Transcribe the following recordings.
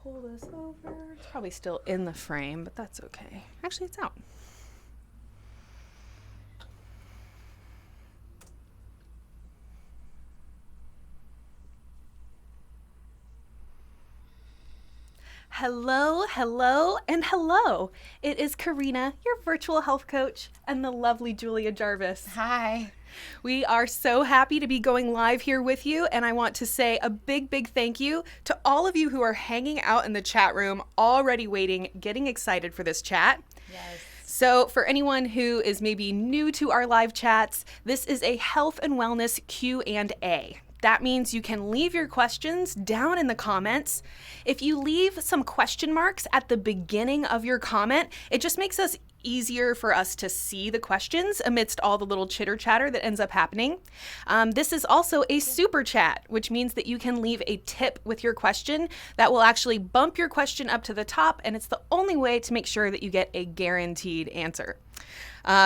pull this over. It's probably still in the frame, but that's okay. Actually, it's out. Hello, hello, and hello. It is Corrina, your virtual health coach, and the lovely Julia Jarvis. Hi. We are so happy to be going live here with you, and I want to say a big thank you to all of you who are hanging out in the chat room, already waiting, getting excited for this chat. Yes. So for anyone who is maybe new to our live chats, this is a health and wellness Q&A. That means you can leave your questions down in the comments. If you leave some question marks at the beginning of your comment, it just makes us easier for us to see the questions amidst all the little chitter chatter that ends up happening. This is also a super chat, which means that you can leave a tip with your question that will actually bump your question up to the top, and it's the only way to make sure that you get a guaranteed answer.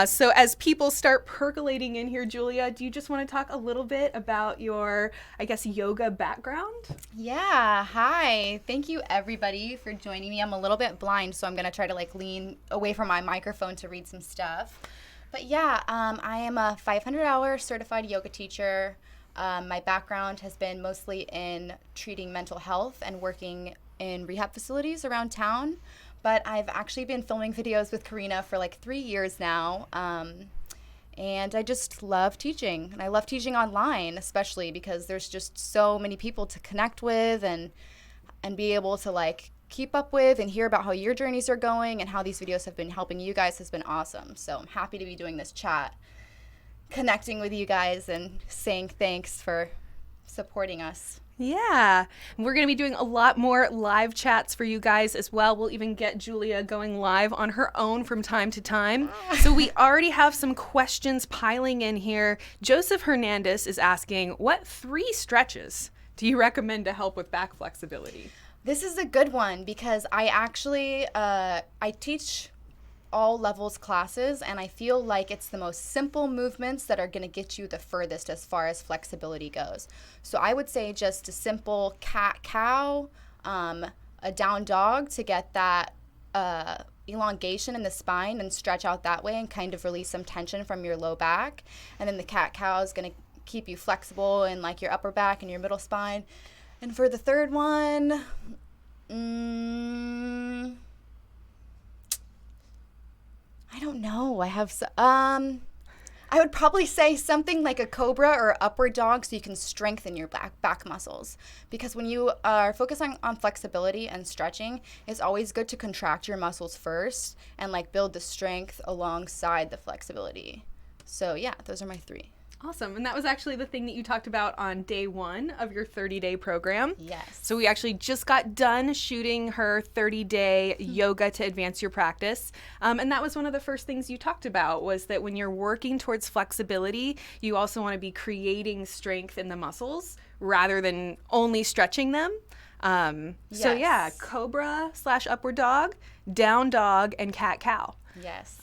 So as people start percolating in here, Julia, do you just want to talk a little bit about your, I guess, yoga background? Yeah. Hi. Thank you, everybody, for joining me. I'm a little bit blind, so I'm going to try to lean away from my microphone to read some stuff. But yeah, I am a 500-hour certified yoga teacher. My background has been mostly in treating mental health and working in rehab facilities around town. But I've actually been filming videos with Corrina for 3 years now, and I just love teaching. And I love teaching online, especially because there's just so many people to connect with and be able to keep up with and hear about how your journeys are going and how these videos have been helping you guys has been awesome. So I'm happy to be doing this chat, connecting with you guys and saying thanks for supporting us. Yeah, we're going to be doing a lot more live chats for you guys as well. We'll even get Julia going live on her own from time to time. So we already have some questions piling in here. Joseph Hernandez is asking, what 3 stretches do you recommend to help with back flexibility? This is a good one because I actually, I teach all levels classes, and I feel like it's the most simple movements that are going to get you the furthest as far as flexibility goes. So I would say just a simple cat-cow, a down dog to get that elongation in the spine and stretch out that way and kind of release some tension from your low back. And then the cat-cow is going to keep you flexible in your upper back and your middle spine. And for the third one, I don't know. I would probably say something like a cobra or upward dog so you can strengthen your back muscles. Because when you are focusing on flexibility and stretching, it's always good to contract your muscles first and build the strength alongside the flexibility. So yeah, those are my 3. Awesome. And that was actually the thing that you talked about on day 1 of your 30-day program. Yes. So we actually just got done shooting her 30-day yoga to advance your practice. And that was one of the first things you talked about, was that when you're working towards flexibility, you also want to be creating strength in the muscles rather than only stretching them. So yeah, cobra / upward dog, down dog, and cat-cow. Yes.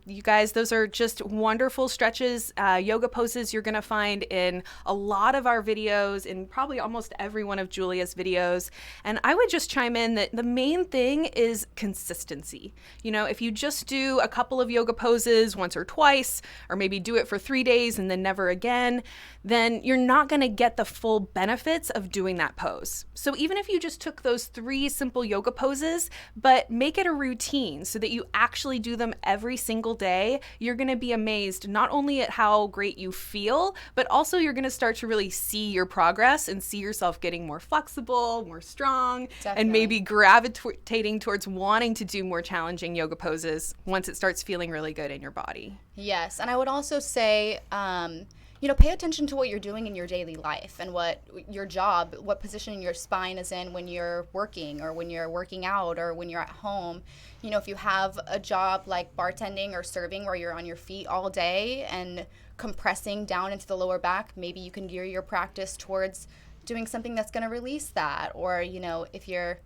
You guys, those are just wonderful stretches, yoga poses you're going to find in a lot of our videos, in probably almost every one of Julia's videos. And I would just chime in that the main thing is consistency. If you just do a couple of yoga poses once or twice, or maybe do it for 3 days and then never again, then you're not going to get the full benefits of doing that pose. So even if you just took those 3 simple yoga poses, but make it a routine so that you actually do them every single day, you're going to be amazed not only at how great you feel, but also you're going to start to really see your progress and see yourself getting more flexible, more strong, Definitely. And maybe gravitating towards wanting to do more challenging yoga poses once it starts feeling really good in your body. Yes. And I would also say, pay attention to what you're doing in your daily life and what your job, what position your spine is in when you're working or when you're working out or when you're at home. If you have a job like bartending or serving where you're on your feet all day and compressing down into the lower back, maybe you can gear your practice towards doing something that's going to release that. Or, if you're,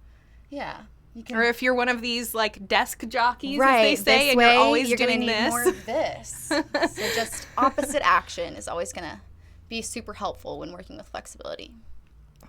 or if you're one of these desk jockeys, right, as they say, and you're always doing this. More of this. So just opposite action is always going to be super helpful when working with flexibility.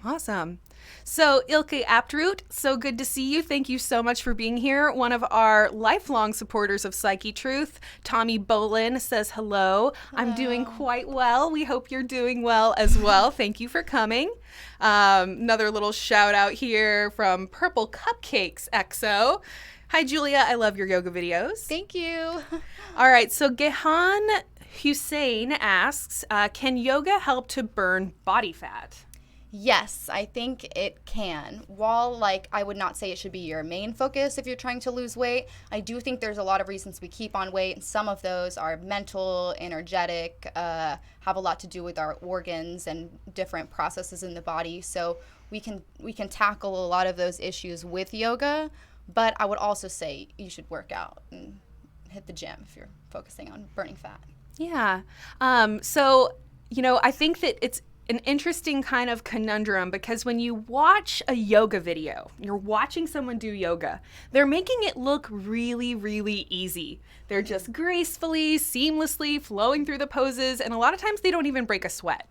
Awesome. So Ilke Aptroot, so good to see you. Thank you so much for being here. One of our lifelong supporters of Psyche Truth, Tommy Bolin, says hello. I'm doing quite well. We hope you're doing well as well. Thank you for coming. Another little shout out here from Purple Cupcakes XO. Hi, Julia. I love your yoga videos. Thank you. All right. So Gehan Hussein asks, can yoga help to burn body fat? Yes, I think it can. While, I would not say it should be your main focus if you're trying to lose weight, I do think there's a lot of reasons we keep on weight. Some of those are mental, energetic, have a lot to do with our organs and different processes in the body. So we can tackle a lot of those issues with yoga, but I would also say you should work out and hit the gym if you're focusing on burning fat. Yeah. I think that it's an interesting kind of conundrum because when you watch a yoga video, you're watching someone do yoga, they're making it look really, really easy. They're just gracefully, seamlessly flowing through the poses, and a lot of times they don't even break a sweat.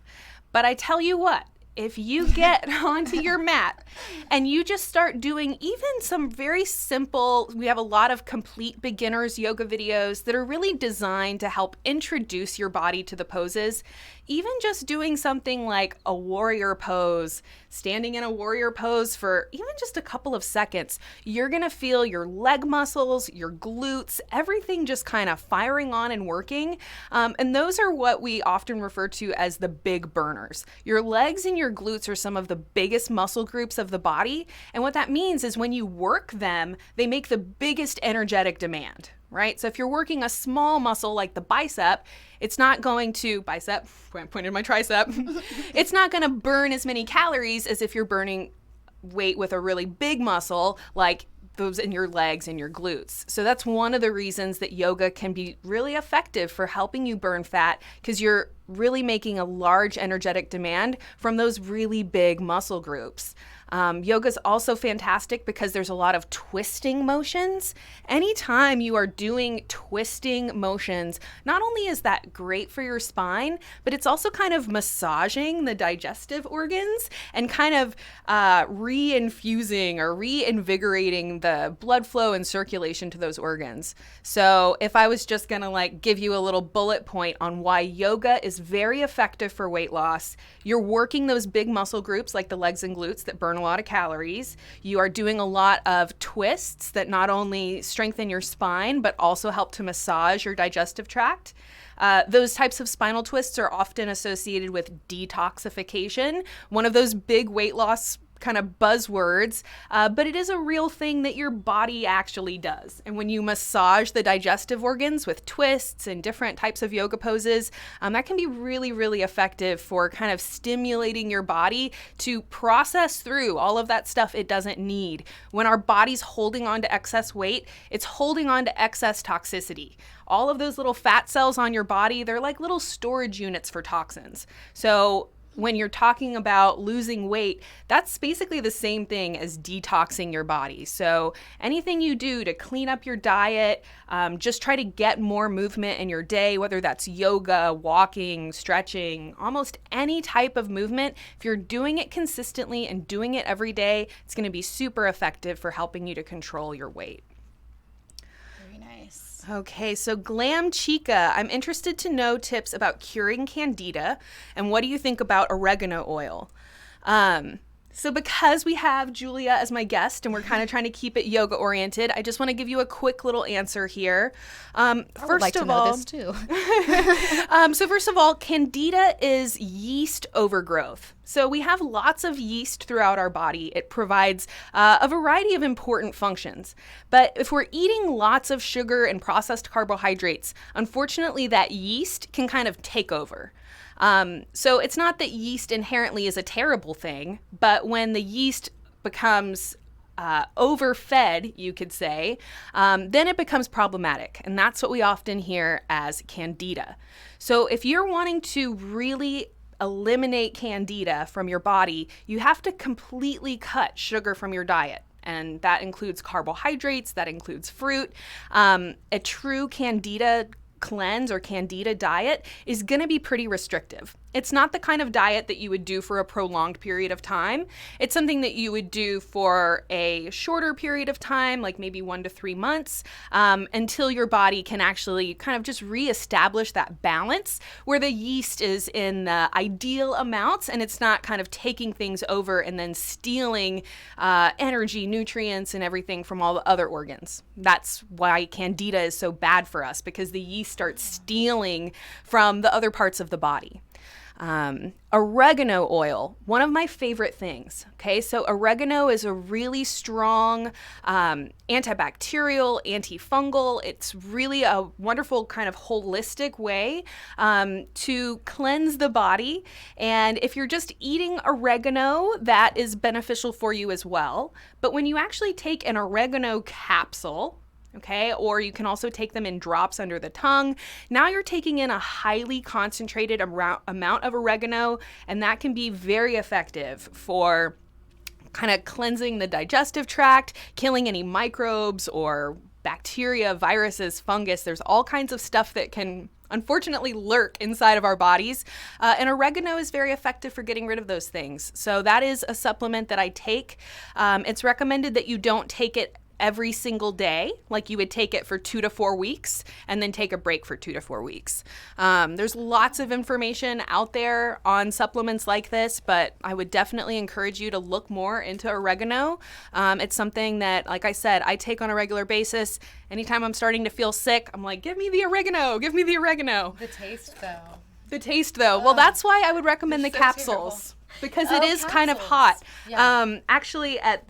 But I tell you what, if you get onto your mat and you just start doing even some very simple, we have a lot of complete beginners yoga videos that are really designed to help introduce your body to the poses. Even just doing something like a warrior pose, standing in a warrior pose for even just a couple of seconds, you're gonna feel your leg muscles, your glutes, everything just kind of firing on and working. And those are what we often refer to as the big burners. Your legs and your glutes are some of the biggest muscle groups of the body. And what that means is when you work them, they make the biggest energetic demand. Right? So if you're working a small muscle like the bicep, it's not going to, pointed my tricep, it's not going to burn as many calories as if you're burning weight with a really big muscle like those in your legs and your glutes. So that's one of the reasons that yoga can be really effective for helping you burn fat, because you're really making a large energetic demand from those really big muscle groups. Yoga is also fantastic because there's a lot of twisting motions. Anytime you are doing twisting motions, not only is that great for your spine, but it's also kind of massaging the digestive organs and kind of re-infusing or reinvigorating the blood flow and circulation to those organs. So if I was just gonna give you a little bullet point on why yoga is very effective for weight loss, you're working those big muscle groups like the legs and glutes that burn a lot of calories. You are doing a lot of twists that not only strengthen your spine, but also help to massage your digestive tract. Those types of spinal twists are often associated with detoxification, one of those big weight loss kind of buzzwords, but it is a real thing that your body actually does. And when you massage the digestive organs with twists and different types of yoga poses, that can be really, really effective for kind of stimulating your body to process through all of that stuff it doesn't need. When our body's holding on to excess weight, it's holding on to excess toxicity. All of those little fat cells on your body, they're like little storage units for toxins. So when you're talking about losing weight, that's basically the same thing as detoxing your body. So anything you do to clean up your diet, just try to get more movement in your day, whether that's yoga, walking, stretching, almost any type of movement. If you're doing it consistently and doing it every day, it's going to be super effective for helping you to control your weight. Okay, so Glam Chica, I'm interested to know tips about curing Candida, and what do you think about oregano oil? So because we have Julia as my guest and we're kind of trying to keep it yoga oriented, I just want to give you a quick little answer here. First of all, Candida is yeast overgrowth. So we have lots of yeast throughout our body. It provides a variety of important functions. But if we're eating lots of sugar and processed carbohydrates, unfortunately that yeast can kind of take over. So it's not that yeast inherently is a terrible thing, but when the yeast becomes overfed, you could say, then it becomes problematic. And that's what we often hear as Candida. So if you're wanting to really eliminate Candida from your body, you have to completely cut sugar from your diet. And that includes carbohydrates, that includes fruit. A true Candida cleanse or Candida diet is going to be pretty restrictive. It's not the kind of diet that you would do for a prolonged period of time. It's something that you would do for a shorter period of time, like maybe 1 to 3 months, until your body can actually kind of just reestablish that balance where the yeast is in the ideal amounts and it's not kind of taking things over and then stealing energy, nutrients, and everything from all the other organs. That's why Candida is so bad for us, because the yeast starts stealing from the other parts of the body. Oregano oil, one of my favorite things. Okay, so oregano is a really strong antibacterial, antifungal. It's really a wonderful kind of holistic way to cleanse the body. And if you're just eating oregano, that is beneficial for you as well. But when you actually take an oregano capsule, okay, or you can also take them in drops under the tongue. Now you're taking in a highly concentrated amount of oregano, and that can be very effective for kind of cleansing the digestive tract, killing any microbes or bacteria, viruses, fungus. There's all kinds of stuff that can unfortunately lurk inside of our bodies. And oregano is very effective for getting rid of those things. So that is a supplement that I take. It's recommended that you don't take it every single day, like you would take it for 2 to 4 weeks and then take a break for 2 to 4 weeks. There's lots of information out there on supplements like this, but I would definitely encourage you to look more into oregano. It's something that, like I said, I take on a regular basis. Anytime I'm starting to feel sick, I'm like, give me the oregano, give me the oregano. The taste, though. The taste, though. Well, that's why I would recommend the capsules, because it is kind of hot. Yeah. Actually, at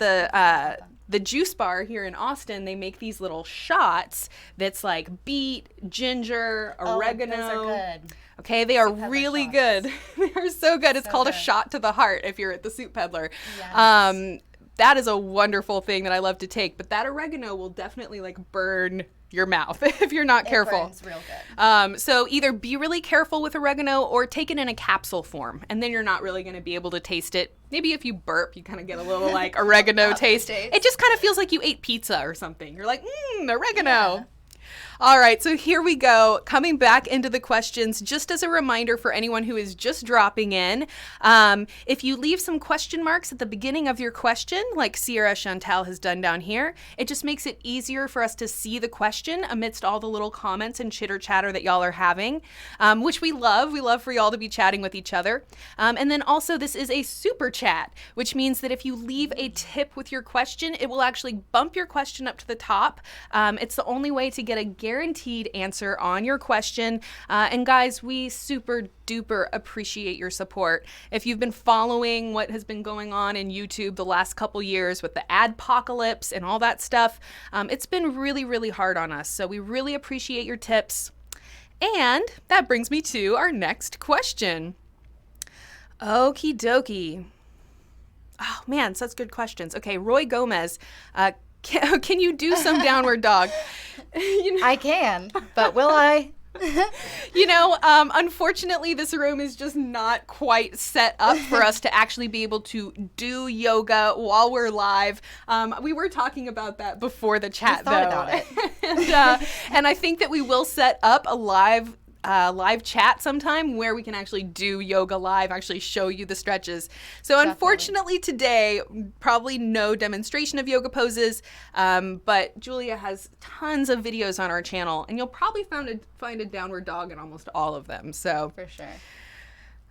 the juice bar here in Austin, they make these little shots that's like beet, ginger, oregano. Those are good. Okay, they are really good. They are so good. It's called a shot to the heart if you're at the Soup Peddler. Yes. That is a wonderful thing that I love to take, but that oregano will definitely like burn your mouth if you're not careful. It burns real good. So either be really careful with oregano or take it in a capsule form, and then you're not really going to be able to taste it. Maybe if you burp, you kind of get a little like oregano taste. It just kind of feels like you ate pizza or something. You're like, oregano. Yeah. All right, so here we go. Coming back into the questions, just as a reminder for anyone who is just dropping in, if you leave some question marks at the beginning of your question, like Sierra Chantal has done down here, it just makes it easier for us to see the question amidst all the little comments and chitter chatter that y'all are having, which we love. We love for y'all to be chatting with each other. And then also this is a super chat, which means that if you leave a tip with your question, it will actually bump your question up to the top. It's the only way to get a guaranteed answer on your question. And guys, we super duper appreciate your support. If you've been following what has been going on in YouTube the last couple years with the adpocalypse and all that stuff, it's been really, really hard on us. So we really appreciate your tips. And that brings me to our next question. Okie dokie. Oh man, such good questions. Okay, Roy Gomez, can you do some downward dog? I can, but will I? Unfortunately, this room is just not quite set up for us to actually be able to do yoga while we're live. We were talking about that before the chat, though. About it. And I think that we will set up a live chat sometime where we can actually do yoga live, actually show you the stretches. So definitely. Unfortunately today, probably no demonstration of yoga poses, but Julia has tons of videos on our channel, and you'll probably find a downward dog in almost all of them. So for sure.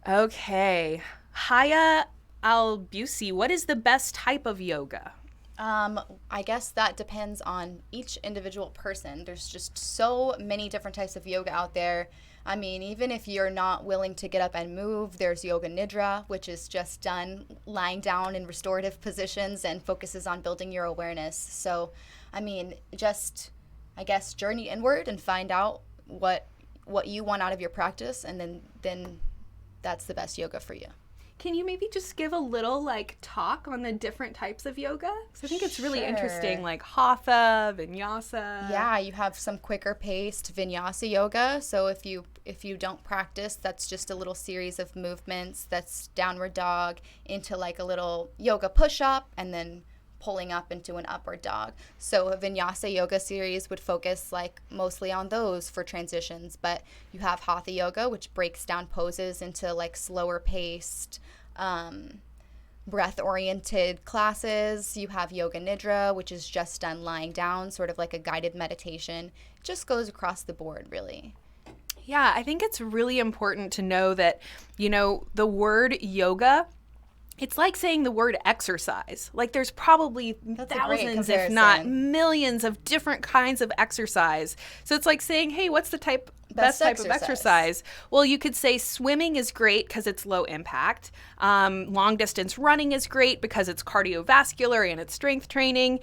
Okay. Haya Albusi, what is the best type of yoga? I guess that depends on each individual person. There's just so many different types of yoga out there. I mean, even if you're not willing to get up and move, there's yoga nidra, which is just done lying down in restorative positions and focuses on building your awareness. So, I mean, just, I guess, journey inward and find out what you want out of your practice, and then that's the best yoga for you. Can you maybe just give a little talk on the different types of yoga? Because I think it's really interesting, like hatha, vinyasa. Yeah, you have some quicker paced vinyasa yoga. So if you don't practice, that's just a little series of movements. That's downward dog into like a little yoga push up, and then pulling up into an upward dog. So a vinyasa yoga series would focus like mostly on those for transitions, but you have hatha yoga, which breaks down poses into like slower paced, breath oriented classes. You have yoga nidra, which is just done lying down, sort of like a guided meditation. It just goes across the board, really. Yeah, I think it's really important to know that, the word yoga, it's like saying the word exercise. Like there's probably thousands, if not millions of different kinds of exercise. So it's like saying, hey, what's the best type of exercise? Well, you could say swimming is great because it's low impact. Long distance running is great because it's cardiovascular and it's strength training.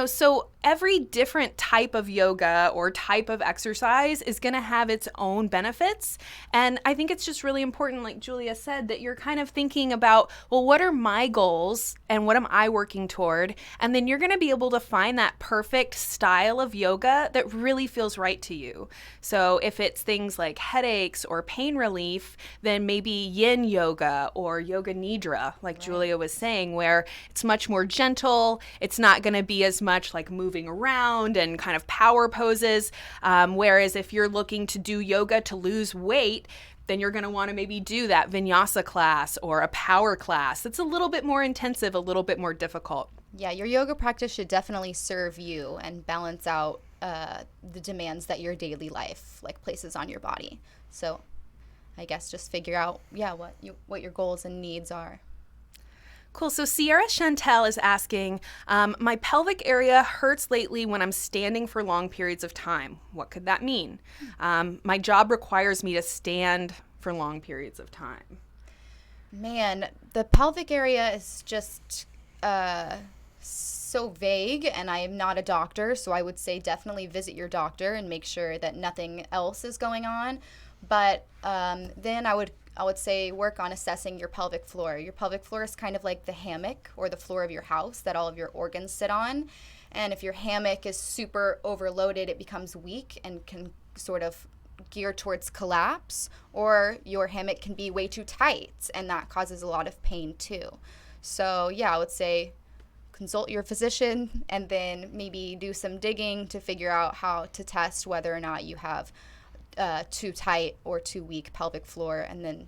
So every different type of yoga or type of exercise is going to have its own benefits. And I think it's just really important, like Julia said, that you're kind of thinking about, well, what are my goals and what am I working toward? And then you're going to be able to find that perfect style of yoga that really feels right to you. So if it's things like headaches or pain relief, then maybe yin yoga or yoga nidra, like Julia was saying, where it's much more gentle. It's not going to be as much like moving around and kind of power poses. Whereas if you're looking to do yoga to lose weight, then you're going to want to maybe do that vinyasa class or a power class. That's a little bit more intensive, a little bit more difficult. Yeah, your yoga practice should definitely serve you and balance out the demands that your daily life like places on your body. So I guess just figure out, what your goals and needs are. Cool. So Sierra Chantel is asking, my pelvic area hurts lately when I'm standing for long periods of time. What could that mean? My job requires me to stand for long periods of time. Man, the pelvic area is just so vague, and I am not a doctor, so I would say definitely visit your doctor and make sure that nothing else is going on. But then I would say work on assessing your pelvic floor. Your pelvic floor is kind of like the hammock or the floor of your house that all of your organs sit on. And if your hammock is super overloaded, it becomes weak and can sort of gear towards collapse, or your hammock can be way too tight, and that causes a lot of pain too. So I would say consult your physician and then maybe do some digging to figure out how to test whether or not you have too tight or too weak pelvic floor. And then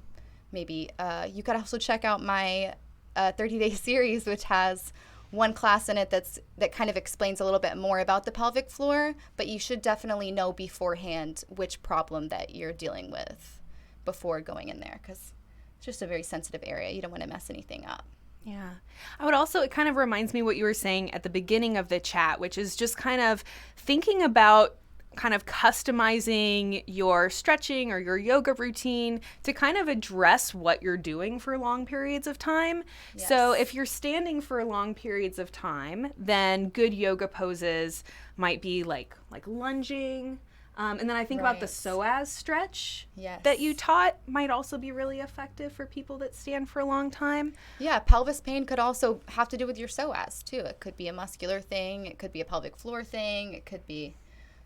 maybe you could also check out my 30-day series, which has one class in it that kind of explains a little bit more about the pelvic floor. But you should definitely know beforehand which problem that you're dealing with before going in there, because it's just a very sensitive area. You don't want to mess anything up. Yeah. I would also, it kind of reminds me what you were saying at the beginning of the chat, which is just kind of thinking about kind of customizing your stretching or your yoga routine to kind of address what you're doing for long periods of time. Yes. So if you're standing for long periods of time, then good yoga poses might be like lunging. And then I think about the psoas stretch that you taught might also be really effective for people that stand for a long time. Yeah, pelvis pain could also have to do with your psoas too. It could be a muscular thing. It could be a pelvic floor thing. It could be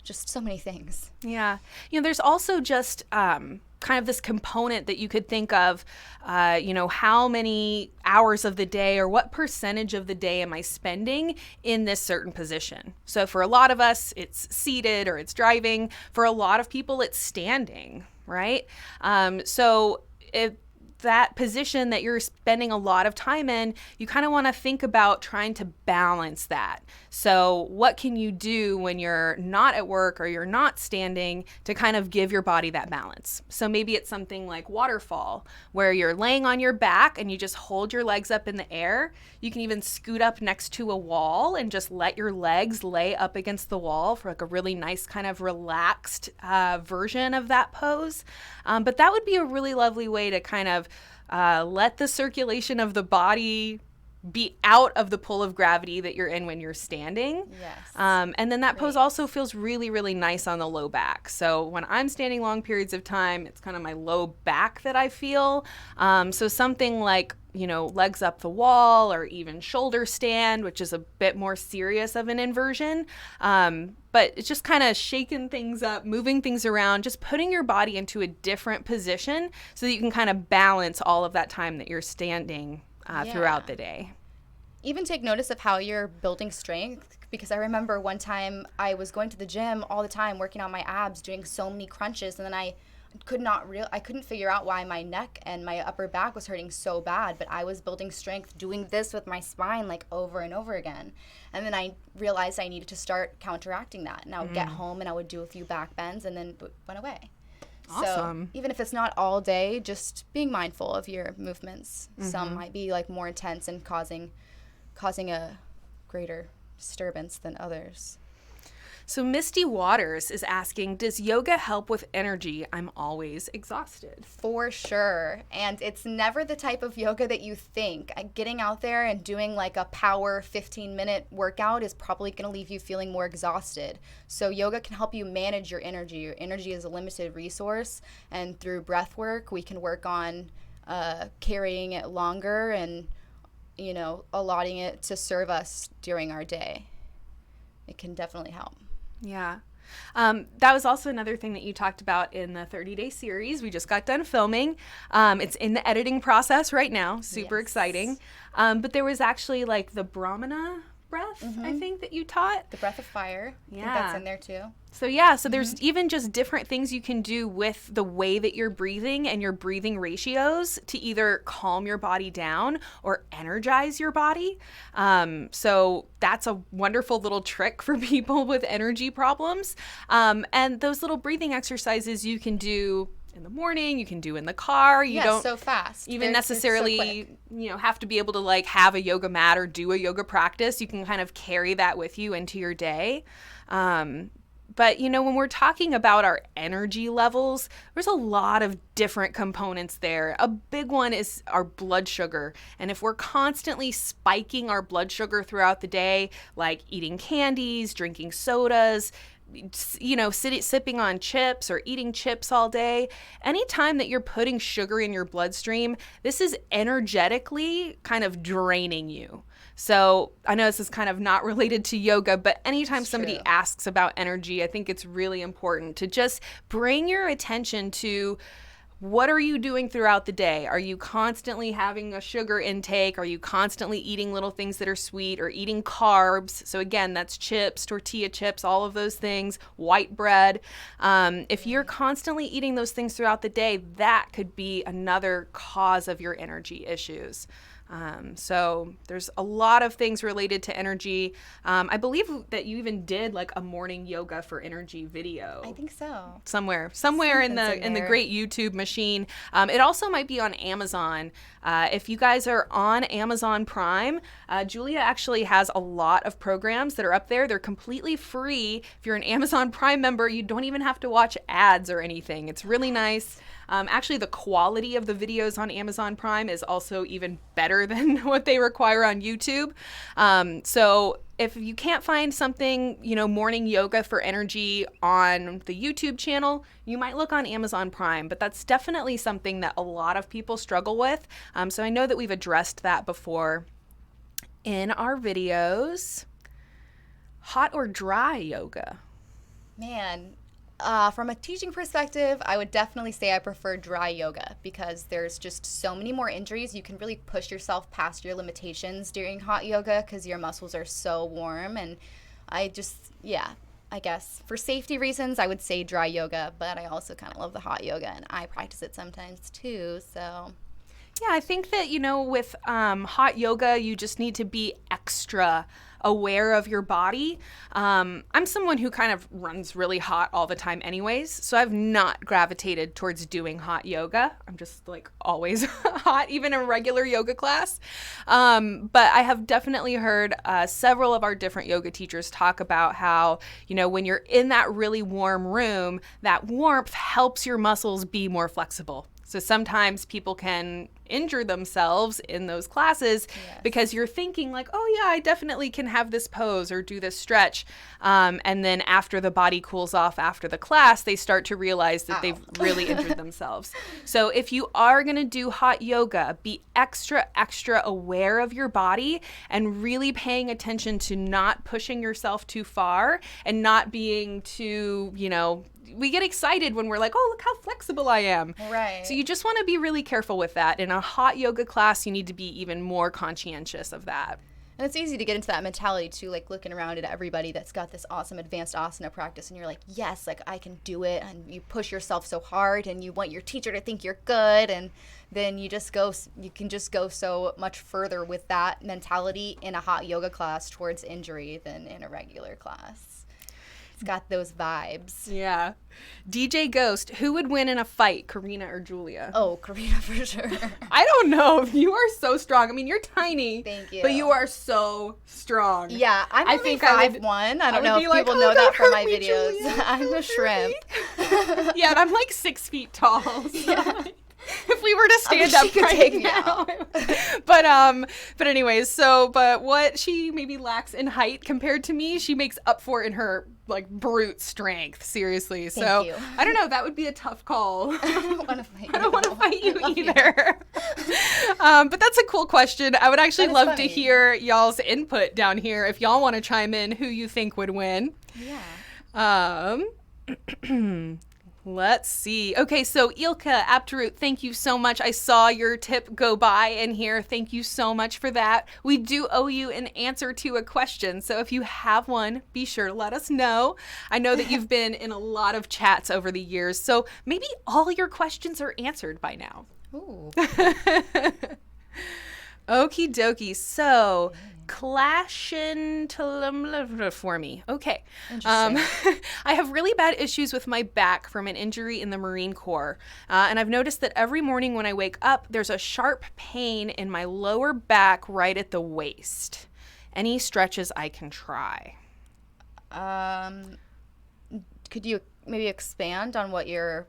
just so many things. Yeah. There's also just kind of this component that you could think of, how many hours of the day or what percentage of the day am I spending in this certain position? So for a lot of us, it's seated or it's driving. For a lot of people, it's standing, right? So if that position that you're spending a lot of time in, you kind of want to think about trying to balance that. So what can you do when you're not at work or you're not standing to kind of give your body that balance? So maybe it's something like waterfall, where you're laying on your back and you just hold your legs up in the air. You can even scoot up next to a wall and just let your legs lay up against the wall for like a really nice kind of relaxed version of that pose. But that would be a really lovely way to kind of let the circulation of the body be out of the pull of gravity that you're in when you're standing. Yes. And then that pose also feels really, really nice on the low back. So when I'm standing long periods of time, it's kind of my low back that I feel. So something like, legs up the wall, or even shoulder stand, which is a bit more serious of an inversion. But it's just kind of shaking things up, moving things around, just putting your body into a different position so that you can kind of balance all of that time that you're standing throughout the day. even take notice of how you're building strength, because I remember one time I was going to the gym all the time, working on my abs, doing so many crunches, and then I couldn't figure out why my neck and my upper back was hurting so bad, but I was building strength doing this with my spine like over and over again. And then I realized I needed to start counteracting that. And I would get home and I would do a few back bends and then it went away. Awesome. So even if it's not all day, just being mindful of your movements. Some might be like more intense and causing a greater disturbance than others. So Misty Waters is asking, does yoga help with energy? I'm always exhausted. For sure. And it's never the type of yoga that you think. Getting out there and doing like a power 15-minute workout is probably going to leave you feeling more exhausted. So yoga can help you manage your energy. Your energy is a limited resource. And through breath work, we can work on carrying it longer and, allotting it to serve us during our day. It can definitely help. Yeah. That was also another thing that you talked about in the 30-day series. We just got done filming. It's in the editing process right now. Super exciting. But there was actually like the Brahmana breath, I think, that you taught. The breath of fire. Yeah. I think that's in there too. So there's even just different things you can do with the way that you're breathing and your breathing ratios to either calm your body down or energize your body. So that's a wonderful little trick for people with energy problems. And those little breathing exercises you can do in the morning, you can do in the car. You don't so fast. even necessarily, have to be able to like have a yoga mat or do a yoga practice. You can kind of carry that with you into your day. But, when we're talking about our energy levels, there's a lot of different components there. A big one is our blood sugar. And if we're constantly spiking our blood sugar throughout the day, like eating candies, drinking sodas, sipping on chips or eating chips all day, anytime that you're putting sugar in your bloodstream, this is energetically kind of draining you. So I know this is kind of not related to yoga, but anytime somebody asks about energy, I think it's really important to just bring your attention to what are you doing throughout the day? Are you constantly having a sugar intake? Are you constantly eating little things that are sweet or eating carbs? So again, that's chips, tortilla chips, all of those things, white bread. If you're constantly eating those things throughout the day, that could be another cause of your energy issues. So there's a lot of things related to energy. I believe that you even did like a morning yoga for energy video. I think so. Somewhere in the great YouTube machine. It also might be on Amazon. If you guys are on Amazon Prime, Julia actually has a lot of programs that are up there. They're completely free. If you're an Amazon Prime member, you don't even have to watch ads or anything. It's really nice. Actually, the quality of the videos on Amazon Prime is also even better than what they require on YouTube. So if you can't find something, morning yoga for energy on the YouTube channel, you might look on Amazon Prime, but that's definitely something that a lot of people struggle with. So I know that we've addressed that before in our videos. Hot or dry yoga? Man, from a teaching perspective, I would definitely say I prefer dry yoga because there's just so many more injuries. You can really push yourself past your limitations during hot yoga because your muscles are so warm. And I guess for safety reasons, I would say dry yoga, but I also kind of love the hot yoga and I practice it sometimes too, so. Yeah, I think that, with hot yoga, you just need to be extra aware of your body. I'm someone who kind of runs really hot all the time anyways, so I've not gravitated towards doing hot yoga. I'm just like always hot, even in a regular yoga class. But I have definitely heard several of our different yoga teachers talk about how, when you're in that really warm room, that warmth helps your muscles be more flexible. So sometimes people can injure themselves in those classes because you're thinking like, oh yeah, I definitely can have this pose or do this stretch. And then after the body cools off after the class, they start to realize that they've really injured themselves. So if you are going to do hot yoga, be extra aware of your body and really paying attention to not pushing yourself too far and not being too, we get excited when we're like, oh, look how flexible I am. Right. So you just want to be really careful with that. In a hot yoga class, you need to be even more conscientious of that. And it's easy to get into that mentality too, like looking around at everybody that's got this awesome advanced asana practice, and you're like, yes, like I can do it, and you push yourself so hard, and you want your teacher to think you're good, and then you can just go so much further with that mentality in a hot yoga class towards injury than in a regular class. It's got those vibes. Yeah. DJ Ghost, who would win in a fight, Corrina or Julia? Oh, Corrina for sure. I don't know. You are so strong. I mean, you're tiny. Thank you. But you are so strong. Yeah, I'm only 5'1". I don't know if like, people oh, know that from my me, videos. Julia. I'm a shrimp. Yeah, and I'm like 6 feet tall. So Yeah. if we were to stand up could right take me now. out. But anyways, but what she maybe lacks in height compared to me, she makes up for in her like brute strength. Seriously. Thank you. I don't know. That would be a tough call. I don't want to fight you. I don't want to fight you either. But that's a cool question. I would actually love to hear y'all's input down here. If y'all want to chime in, who you think would win. Yeah. Let's see. Okay, so Ilka Aptroot, thank you so much. I saw your tip go by in here. Thank you so much for that. We do owe you an answer to a question, so if you have one, be sure to let us know. I know that you've been in a lot of chats over the years, so maybe all your questions are answered by now. Ooh. Okie dokie. So, Clashin for me. Okay. Interesting. I have really bad issues with my back from an injury in the Marine Corps. And I've noticed that every morning when I wake up, there's a sharp pain in my lower back right at the waist. Any stretches I can try? Could you maybe expand on what your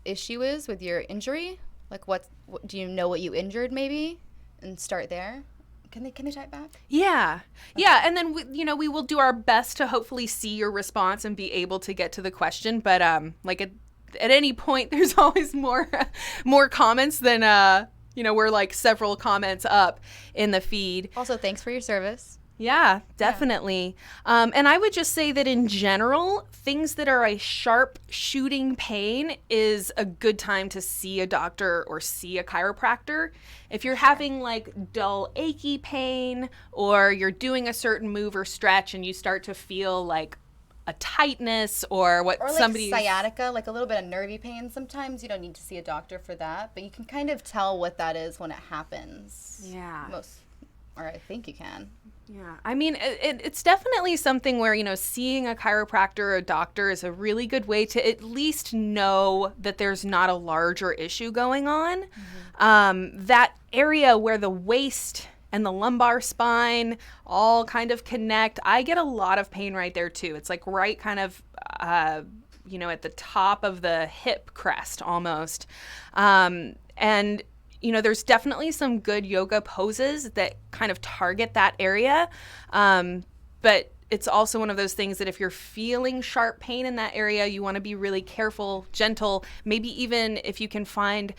issue is with your injury? Like what do you know what you injured maybe? And start there. Can they type back? Yeah. Okay. Yeah, and then we will do our best to hopefully see your response and be able to get to the question, but like at any point there's always more comments than we're like several comments up in the feed. Also, thanks for your service. Yeah, definitely. Yeah. And I would just say that in general, things that are a sharp shooting pain is a good time to see a doctor or see a chiropractor. If you're having like dull, achy pain, or you're doing a certain move or stretch and you start to feel like a tightness or like sciatica, like a little bit of nervy pain, sometimes you don't need to see a doctor for that, but you can kind of tell what that is when it happens. Yeah. Or I think you can. Yeah, I mean, it's definitely something where, seeing a chiropractor or a doctor is a really good way to at least know that there's not a larger issue going on. Mm-hmm. That area where the waist and the lumbar spine all kind of connect, I get a lot of pain right there too. It's like right kind of, at the top of the hip crest almost. And there's definitely some good yoga poses that kind of target that area. But it's also one of those things that if you're feeling sharp pain in that area, you want to be really careful, gentle, maybe even if you can find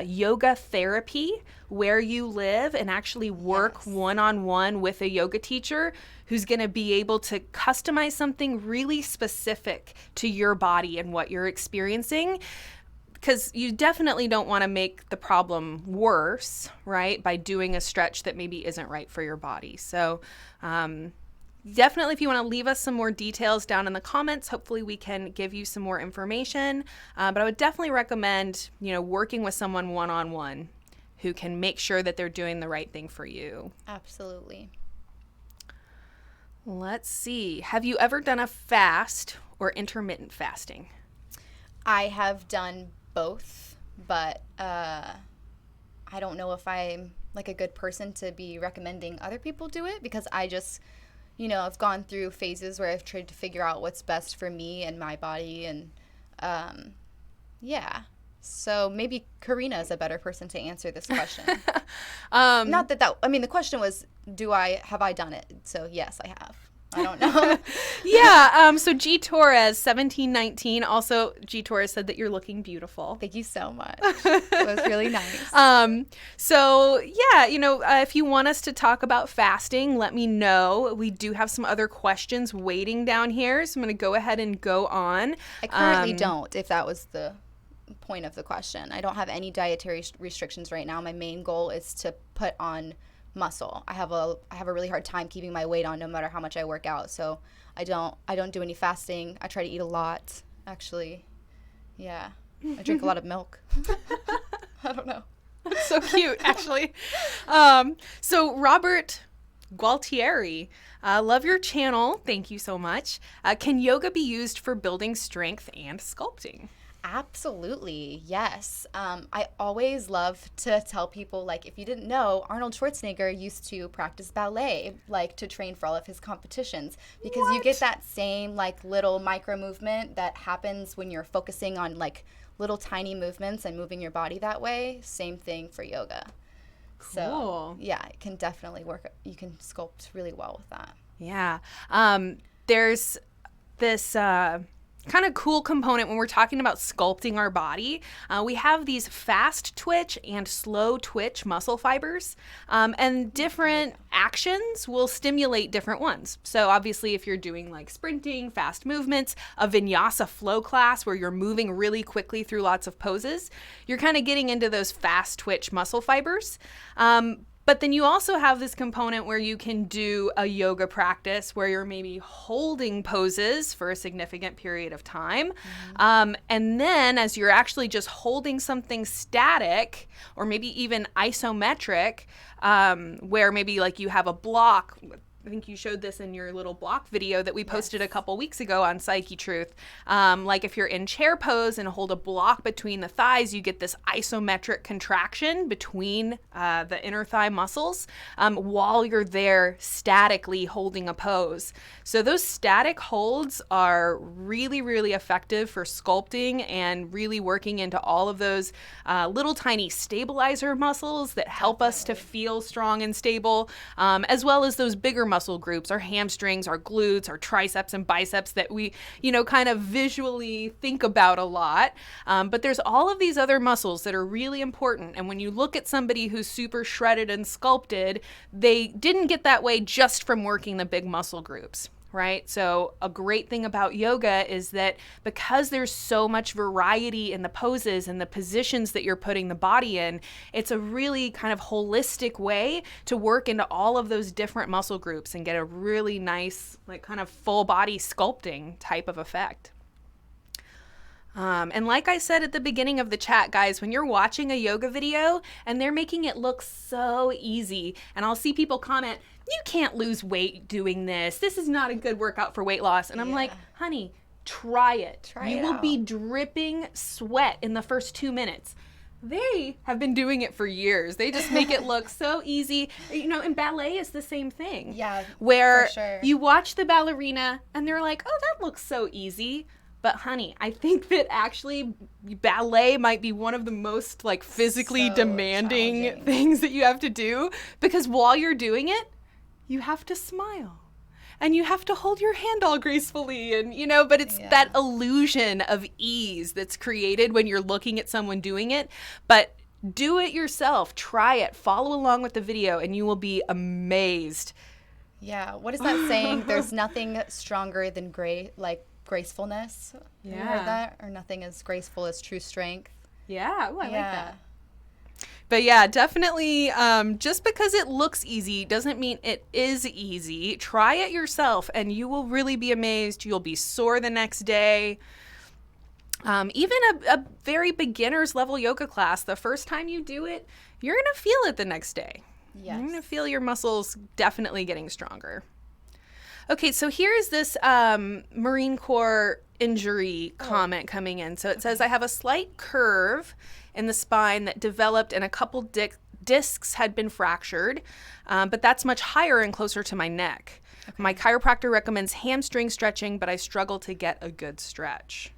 yoga therapy where you live and actually work one-on-one with a yoga teacher who's going to be able to customize something really specific to your body and what you're experiencing. Because you definitely don't want to make the problem worse, right, by doing a stretch that maybe isn't right for your body. So definitely if you want to leave us some more details down in the comments, hopefully we can give you some more information. But I would definitely recommend, working with someone one-on-one who can make sure that they're doing the right thing for you. Absolutely. Let's see. Have you ever done a fast or intermittent fasting? I have done both, but I don't know if I'm like a good person to be recommending other people do it, because I just, I've gone through phases where I've tried to figure out what's best for me and my body, and so maybe Corrina is a better person to answer this question. Not that the question was, have I done it? So yes, I have. I don't know. Yeah. So G Torres 1719. Also, G Torres said that you're looking beautiful. Thank you so much. It was really nice. So yeah, if you want us to talk about fasting, let me know. We do have some other questions waiting down here, so I'm going to go ahead and go on. I currently don't, if that was the point of the question. I don't have any dietary restrictions right now. My main goal is to put on muscle. I have a really hard time keeping my weight on no matter how much I work out. So I don't do any fasting. I try to eat a lot, actually. Yeah. I drink a lot of milk. I don't know. That's so cute, actually. So Robert Gualtieri, love your channel. Thank you so much. Can yoga be used for building strength and sculpting? Absolutely, yes. I always love to tell people, like, if you didn't know, Arnold Schwarzenegger used to practice ballet, like, to train for all of his competitions, because you get that same, like, little micro movement that happens when you're focusing on, like, little tiny movements and moving your body that way. Same thing for yoga. Cool. So, yeah, it can definitely work. You can sculpt really well with that. Yeah. There's this kind of cool component when we're talking about sculpting our body. We have these fast twitch and slow twitch muscle fibers, and different actions will stimulate different ones. So obviously if you're doing like sprinting, fast movements, a vinyasa flow class where you're moving really quickly through lots of poses, you're kind of getting into those fast twitch muscle fibers. But then you also have this component where you can do a yoga practice where you're maybe holding poses for a significant period of time. And then as you're actually just holding something static or maybe even isometric, where maybe like you have a block. I think you showed this in your little block video that we posted a couple weeks ago on Psyche Truth. Like if you're in chair pose and hold a block between the thighs, you get this isometric contraction between the inner thigh muscles while you're there statically holding a pose. So those static holds are really, really effective for sculpting and really working into all of those little tiny stabilizer muscles that help us to feel strong and stable, as well as those bigger muscle groups, our hamstrings, our glutes, our triceps and biceps that we, kind of visually think about a lot. But there's all of these other muscles that are really important. And when you look at somebody who's super shredded and sculpted, they didn't get that way just from working the big muscle groups. Right? So a great thing about yoga is that because there's so much variety in the poses and the positions that you're putting the body in, it's a really kind of holistic way to work into all of those different muscle groups and get a really nice, like kind of full body sculpting type of effect. And like I said at the beginning of the chat, guys, when you're watching a yoga video and they're making it look so easy, and I'll see people comment, you can't lose weight doing this. This is not a good workout for weight loss. And I'm like, honey, try it. You will be dripping sweat in the first 2 minutes. They have been doing it for years. They just make it look so easy. And ballet is the same thing. Yeah, where for sure. You watch the ballerina and they're like, oh, that looks so easy. But honey, I think that actually ballet might be one of the most like physically demanding things that you have to do, because while you're doing it, you have to smile and you have to hold your hand all gracefully and, but it's that illusion of ease that's created when you're looking at someone doing it. But do it yourself, try it, follow along with the video, and you will be amazed. Yeah. What is that saying? There's nothing stronger than gracefulness. Yeah. Have you heard that? Or nothing as graceful as true strength. Yeah. Ooh, I like that. But yeah, definitely, just because it looks easy doesn't mean it is easy. Try it yourself and you will really be amazed. You'll be sore the next day. Even a very beginner's level yoga class, the first time you do it, you're going to feel it the next day. Yes. You're going to feel your muscles definitely getting stronger. Okay, so here's this Marine Corps injury comment coming in. So it says, I have a slight curve in the spine that developed and a couple discs had been fractured, but that's much higher and closer to my neck. Okay. My chiropractor recommends hamstring stretching, but I struggle to get a good stretch.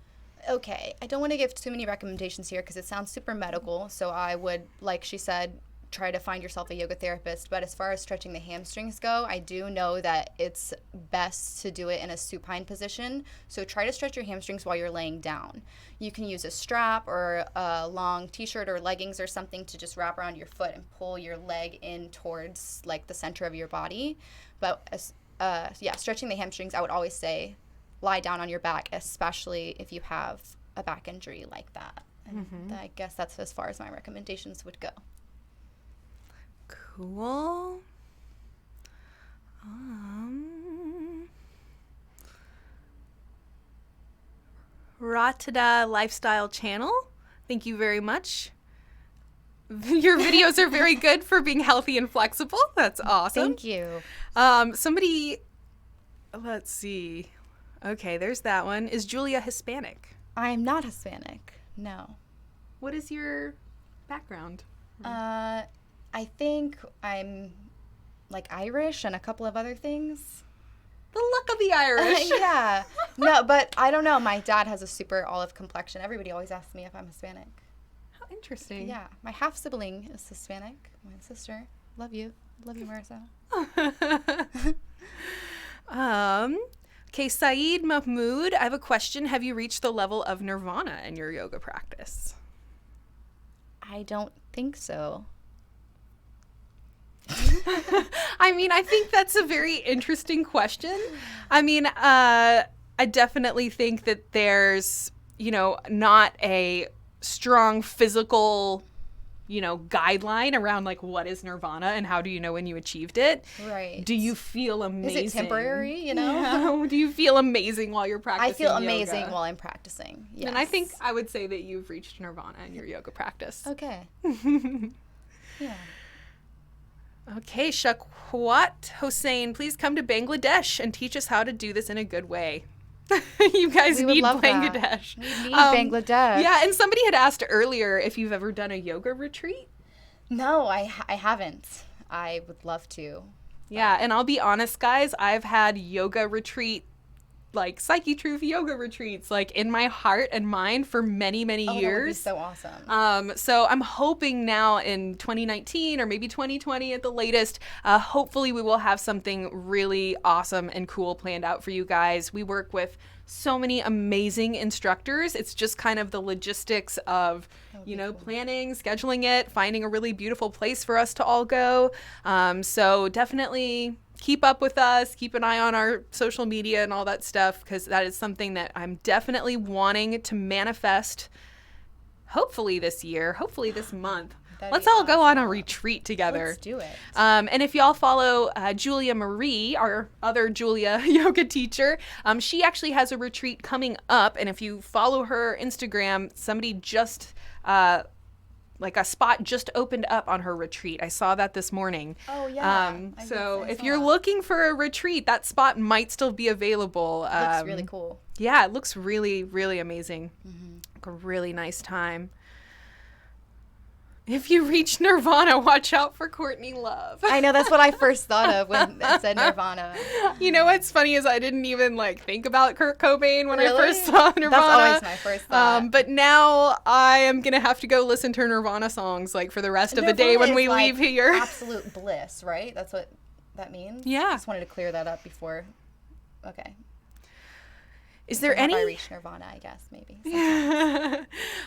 Okay, I don't want to give too many recommendations here because it sounds super medical, so I would, like she said, try to find yourself a yoga therapist. But as far as stretching the hamstrings go, I do know that it's best to do it in a supine position. So try to stretch your hamstrings while you're laying down. You can use a strap or a long t-shirt or leggings or something to just wrap around your foot and pull your leg in towards like the center of your body. But stretching the hamstrings, I would always say lie down on your back, especially if you have a back injury like that. And I guess that's as far as my recommendations would go. Cool. Ratada Lifestyle Channel. Thank you very much. Your videos are very good for being healthy and flexible. That's awesome. Thank you. Somebody, let's see. Okay, there's that one. Is Julia Hispanic? I'm not Hispanic. No. What is your background? I think I'm like Irish and a couple of other things. The look of the Irish. Yeah. No, but I don't know. My dad has a super olive complexion. Everybody always asks me if I'm Hispanic. How interesting. Yeah. My half sibling is Hispanic. My sister. Love you. Love you, Marissa. Okay, Saeed Mahmood, I have a question. Have you reached the level of nirvana in your yoga practice? I don't think so. I mean, I think that's a very interesting question. I mean, I definitely think that there's, not a strong physical, guideline around like what is nirvana and how do you know when you achieved it. Right. Do you feel amazing? Is it temporary, Yeah. Do you feel amazing while you're practicing I feel yoga? amazing while I'm practicing. Yes. And I think I would say that you've reached nirvana in your yoga practice. Okay. Yeah. Okay, Shakwat Hossein, please come to Bangladesh and teach us how to do this in a good way. You guys need Bangladesh. We need Bangladesh. Yeah, and somebody had asked earlier if you've ever done a yoga retreat. No, I haven't. I would love to. Yeah, and I'll be honest, guys, I've had yoga retreat, like Psyche Truth yoga retreats, like in my heart and mind for many, many years. That would be so awesome. So I'm hoping now in 2019 or maybe 2020 at the latest, hopefully we will have something really awesome and cool planned out for you guys. We work with so many amazing instructors. It's just kind of the logistics of, planning, scheduling it, finding a really beautiful place for us to all go. So definitely keep up with us, keep an eye on our social media and all that stuff, because that is something that I'm definitely wanting to manifest, hopefully this year, hopefully this month. Let's all go on a retreat together. Let's do it. And if y'all follow Julia Marie, our other Julia yoga teacher, she actually has a retreat coming up. And if you follow her Instagram, somebody just, like a spot just opened up on her retreat. I saw that this morning. Oh, yeah. So if you're looking for a retreat, that spot might still be available. It looks really cool. Yeah, it looks really, really amazing. Mm-hmm. Like a really nice time. If you reach nirvana, watch out for Courtney Love. I know, that's what I first thought of when it said nirvana. You know what's funny is I didn't even think about Kurt Cobain when I first saw Nirvana. That's always my first thought. But now I am going to have to go listen to Nirvana songs for the rest of the day when we leave here. Absolute bliss, right? That's what that means? Yeah. I just wanted to clear that up before. Okay. Is there any? I reach nirvana, I guess, maybe.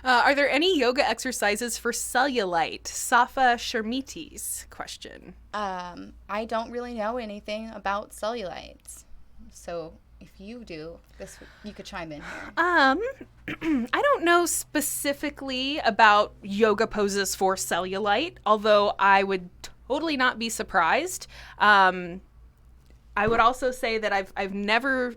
Are there any yoga exercises for cellulite? Safa Sharmiti's question. I don't really know anything about cellulite. So if you do, you could chime in here. I don't know specifically about yoga poses for cellulite, although I would totally not be surprised. I would also say that I've never,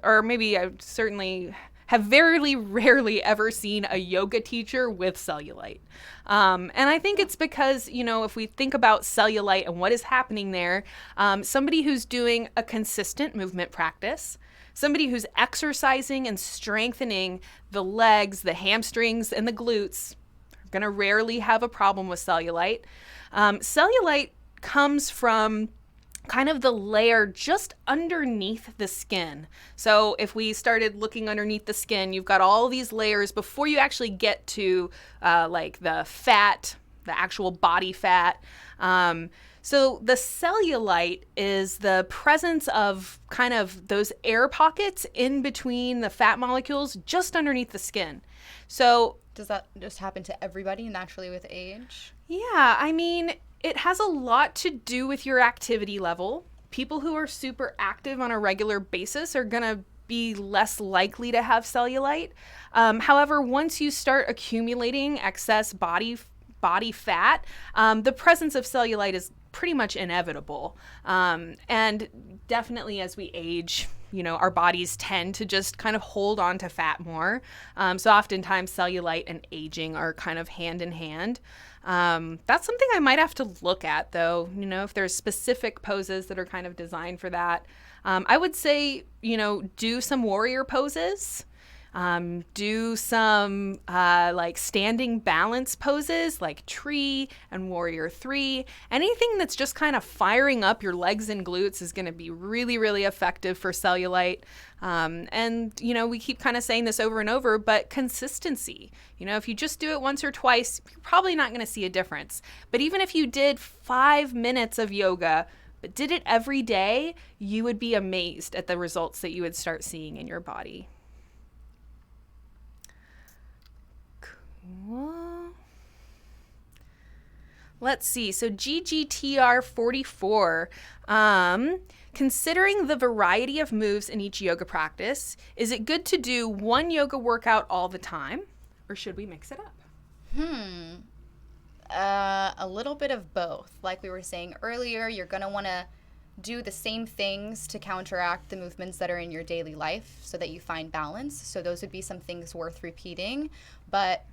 or maybe I certainly have very rarely ever seen a yoga teacher with cellulite. And I think it's because, if we think about cellulite and what is happening there, somebody who's doing a consistent movement practice, somebody who's exercising and strengthening the legs, the hamstrings, and the glutes are going to rarely have a problem with cellulite. Cellulite comes from kind of the layer just underneath the skin. So if we started looking underneath the skin, you've got all these layers before you actually get to the fat, the actual body fat. So the cellulite is the presence of kind of those air pockets in between the fat molecules just underneath the skin. So does that just happen to everybody naturally with age? Yeah, I mean, it has a lot to do with your activity level. People who are super active on a regular basis are going to be less likely to have cellulite. However, once you start accumulating excess body fat, the presence of cellulite is pretty much inevitable. And definitely as we age, our bodies tend to just kind of hold on to fat more. So oftentimes cellulite and aging are kind of hand in hand. That's something I might have to look at, though, if there's specific poses that are kind of designed for that. I would say, do some warrior poses. Do some like standing balance poses like tree and warrior 3. Anything that's just kind of firing up your legs and glutes is going to be really, really effective for cellulite. And, we keep kind of saying this over and over, but consistency. If you just do it once or twice, you're probably not going to see a difference. But even if you did 5 minutes of yoga, but did it every day, you would be amazed at the results that you would start seeing in your body. Let's see. So GGTR 44, considering the variety of moves in each yoga practice, is it good to do one yoga workout all the time, or should we mix it up? A little bit of both. Like we were saying earlier, you're going to want to do the same things to counteract the movements that are in your daily life so that you find balance. So those would be some things worth repeating. But,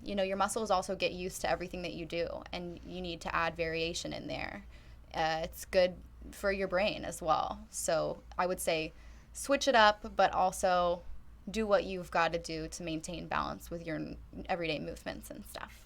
your muscles also get used to everything that you do, and you need to add variation in there. It's good for your brain as well. So I would say switch it up, but also do what you've got to do to maintain balance with your everyday movements and stuff.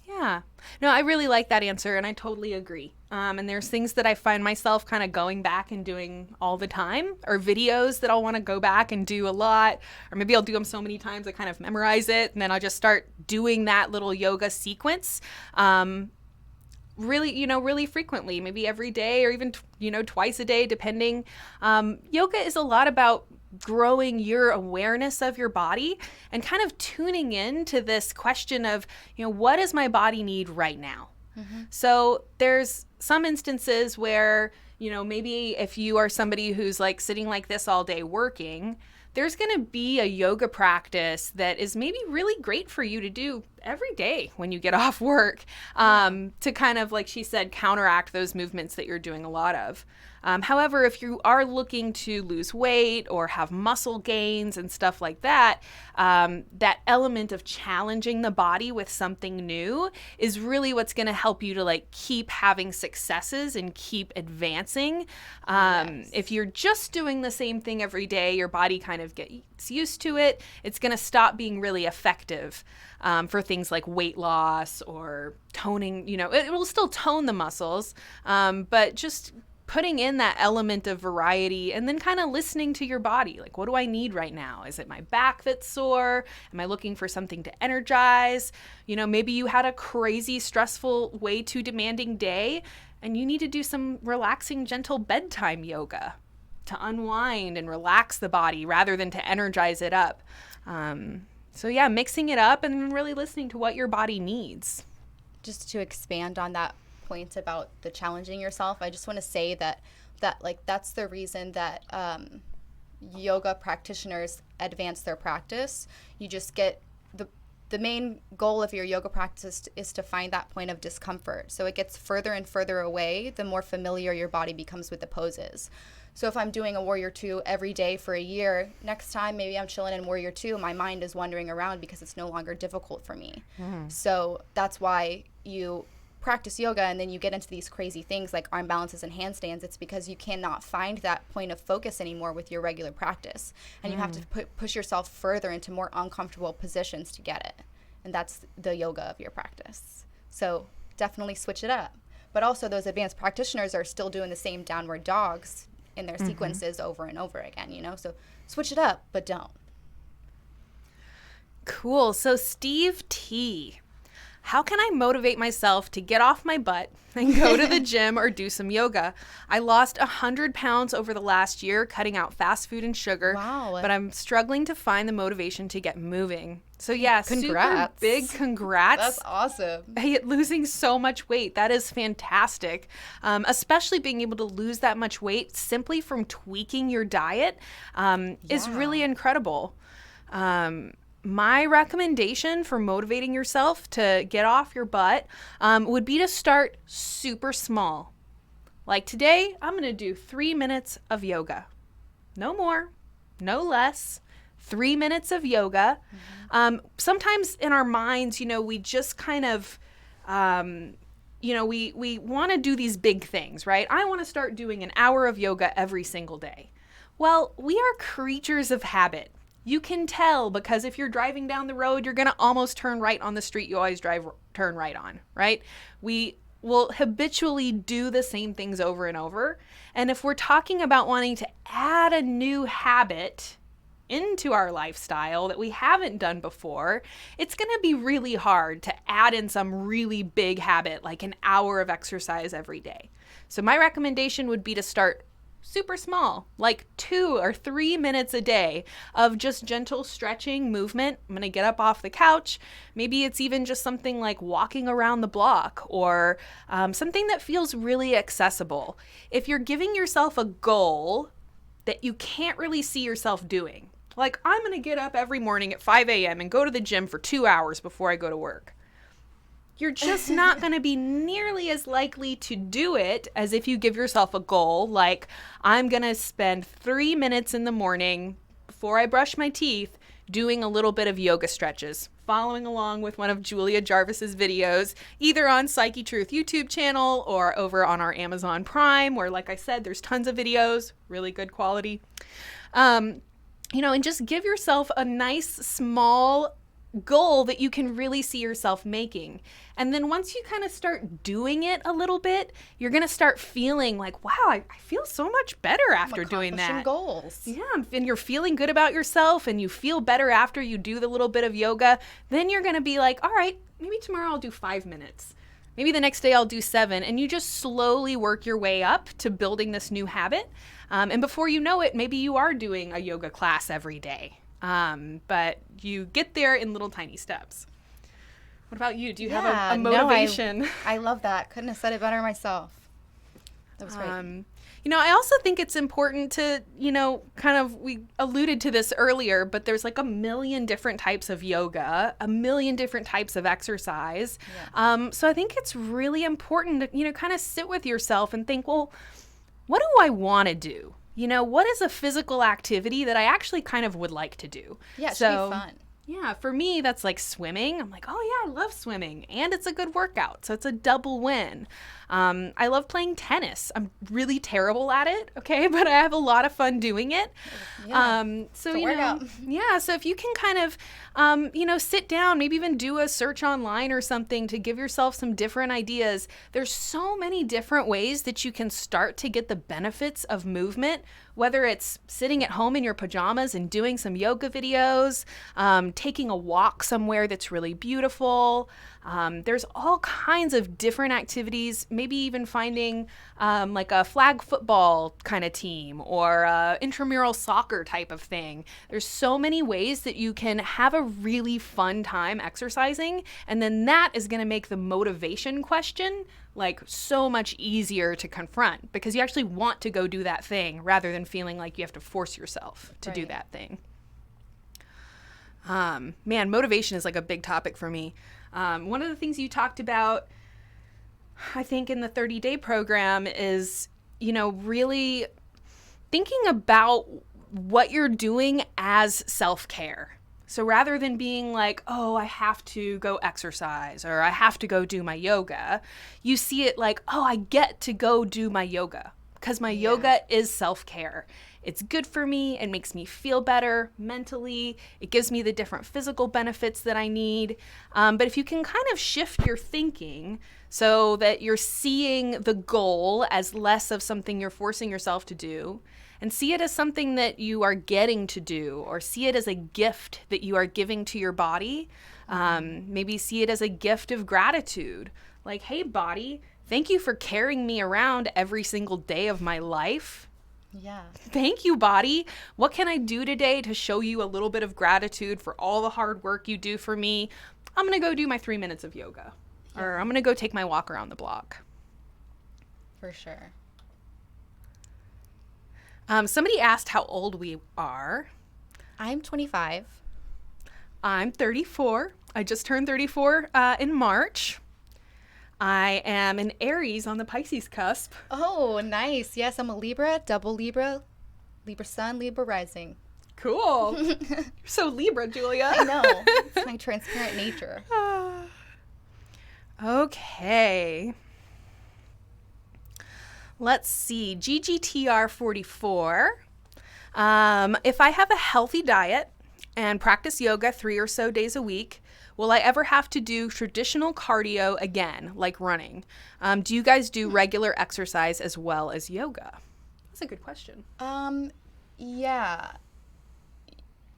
Yeah. No, I really like that answer, and I totally agree. And there's things that I find myself kind of going back and doing all the time, or videos that I'll want to go back and do a lot, or maybe I'll do them so many times I kind of memorize it, and then I'll just start doing that little yoga sequence really frequently, maybe every day or even, twice a day, depending. Yoga is a lot about growing your awareness of your body and kind of tuning in to this question of, what does my body need right now? Mm-hmm. So there's some instances where, maybe if you are somebody who's like sitting like this all day working, there's going to be a yoga practice that is maybe really great for you to do every day when you get off work, to kind of, like she said, counteract those movements that you're doing a lot of. However, if you are looking to lose weight or have muscle gains and stuff like that, that element of challenging the body with something new is really what's going to help you to like keep having successes and keep advancing. Yes. If you're just doing the same thing every day, your body kind of gets used to it. It's going to stop being really effective for things like weight loss or toning. It will still tone the muscles, but just putting in that element of variety and then kind of listening to your body. Like, what do I need right now? Is it my back that's sore? Am I looking for something to energize? Maybe you had a crazy, stressful, way too demanding day and you need to do some relaxing, gentle bedtime yoga to unwind and relax the body rather than to energize it up. So yeah, mixing it up and really listening to what your body needs. Just to expand on that point about the challenging yourself, I just want to say that that's the reason that yoga practitioners advance their practice. You just get the main goal of your yoga practice is to find that point of discomfort. So it gets further and further away the more familiar your body becomes with the poses. So if I'm doing a warrior 2 every day for a year, next time maybe I'm chilling in warrior 2, my mind is wandering around because it's no longer difficult for me. So that's why you practice yoga and then you get into these crazy things like arm balances and handstands. It's because you cannot find that point of focus anymore with your regular practice, and you have to push yourself further into more uncomfortable positions to get it, and that's the yoga of your practice. So definitely switch it up. But also those advanced practitioners are still doing the same downward dogs in their sequences over and over again, so switch it up, but don't. Cool. So Steve T, how can I motivate myself to get off my butt and go to the gym or do some yoga? I lost 100 pounds over the last year, cutting out fast food and sugar. Wow. But I'm struggling to find the motivation to get moving. So yeah, congrats. Super big congrats. That's awesome. Losing so much weight. That is fantastic. Especially being able to lose that much weight simply from tweaking your diet is really incredible. My recommendation for motivating yourself to get off your butt would be to start super small. Like today, I'm going to do 3 minutes of yoga. No more, no less. 3 minutes of yoga. Sometimes in our minds, we just kind of, we want to do these big things, right? I want to start doing an hour of yoga every single day. Well, we are creatures of habit. You can tell because if you're driving down the road, you're going to almost turn right on the street you always turn right on, right? We will habitually do the same things over and over. And if we're talking about wanting to add a new habit into our lifestyle that we haven't done before, it's going to be really hard to add in some really big habit like an hour of exercise every day. So my recommendation would be to start super small, like 2 or 3 minutes a day of just gentle stretching movement. I'm going to get up off the couch. Maybe it's even just something like walking around the block or something that feels really accessible. If you're giving yourself a goal that you can't really see yourself doing, like I'm going to get up every morning at 5 a.m. and go to the gym for 2 hours before I go to work, you're just not going to be nearly as likely to do it as if you give yourself a goal like I'm going to spend 3 minutes in the morning before I brush my teeth doing a little bit of yoga stretches, following along with one of Julia Jarvis's videos, either on Psyche Truth YouTube channel or over on our Amazon Prime, where, like I said, there's tons of videos, really good quality. And just give yourself a nice small goal that you can really see yourself making. And then once you kind of start doing it a little bit, you're going to start feeling like, wow, I feel so much better after doing that. Goals. Yeah, and you're feeling good about yourself and you feel better after you do the little bit of yoga. Then you're going to be like, all right, maybe tomorrow I'll do 5 minutes. Maybe the next day I'll do 7. And you just slowly work your way up to building this new habit. And before you know it, maybe you are doing a yoga class every day. But you get there in little tiny steps. What about you? Do you have a motivation? No, I love that. Couldn't have said it better myself. That was great. I also think it's important to, we alluded to this earlier, but there's like a million different types of yoga, a million different types of exercise. Yeah. So I think it's really important to, kind of sit with yourself and think, well, what do I want to do? What is a physical activity that I actually kind of would like to do? Yeah, it should be fun. Yeah, for me, that's like swimming. I'm like, oh yeah, I love swimming. And it's a good workout, so it's a double win. I love playing tennis. I'm really terrible at it, okay? But I have a lot of fun doing it. Yeah, so, so if you can kind of, sit down, maybe even do a search online or something to give yourself some different ideas. There's so many different ways that you can start to get the benefits of movement, whether it's sitting at home in your pajamas and doing some yoga videos, taking a walk somewhere that's really beautiful. There's all kinds of different activities, maybe even finding like a flag football kind of team or intramural soccer type of thing. There's so many ways that you can have a really fun time exercising, and then that is going to make the motivation question like so much easier to confront because you actually want to go do that thing rather than feeling like you have to force yourself to do that thing. Motivation is like a big topic for me. One of the things you talked about, I think, in the 30-day program is, really thinking about what you're doing as self-care. So rather than being like, oh, I have to go exercise or I have to go do my yoga, you see it like, oh, I get to go do my yoga because my yoga is self-care. It's good for me. It makes me feel better mentally. It gives me the different physical benefits that I need. But if you can kind of shift your thinking so that you're seeing the goal as less of something you're forcing yourself to do and see it as something that you are getting to do or see it as a gift that you are giving to your body, maybe see it as a gift of gratitude. Like, hey, body, thank you for carrying me around every single day of my life. Yeah. Thank you, body. What can I do today to show you a little bit of gratitude for all the hard work you do for me? I'm going to go do my 3 minutes of yoga, or I'm going to go take my walk around the block. For sure. Somebody asked how old we are. I'm 25. I'm 34. I just turned 34 in March. I am an Aries on the Pisces cusp. Oh, nice. Yes, I'm a Libra, double Libra, Libra sun, Libra rising. Cool. You're so Libra, Julia. I know. It's my transparent nature. Okay. Let's see. GGTR 44. If I have a healthy diet and practice yoga 3 or so days a week, will I ever have to do traditional cardio again, like running? Do you guys do regular exercise as well as yoga? That's a good question. Yeah.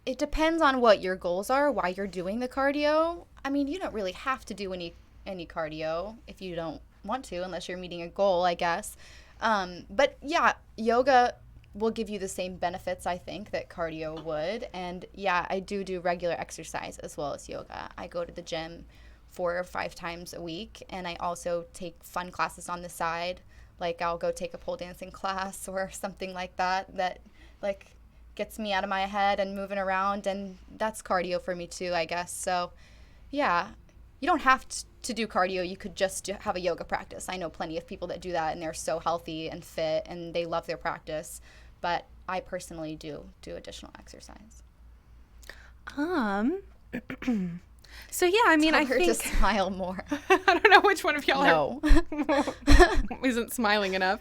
It depends on what your goals are, why you're doing the cardio. I mean, you don't really have to do any cardio if you don't want to, unless you're meeting a goal, I guess. But yeah, yoga will give you the same benefits, I think, that cardio would. And yeah, I do regular exercise as well as yoga. I go to the gym 4 or 5 times a week, and I also take fun classes on the side. Like I'll go take a pole dancing class or something like that like gets me out of my head and moving around, and that's cardio for me too, I guess. So yeah, you don't have to do cardio. You could just have a yoga practice. I know plenty of people that do that, and they're so healthy and fit, and they love their practice. But I personally do additional exercise. So yeah, I mean, Tell I her think to smile more. I don't know which one of y'all isn't smiling enough.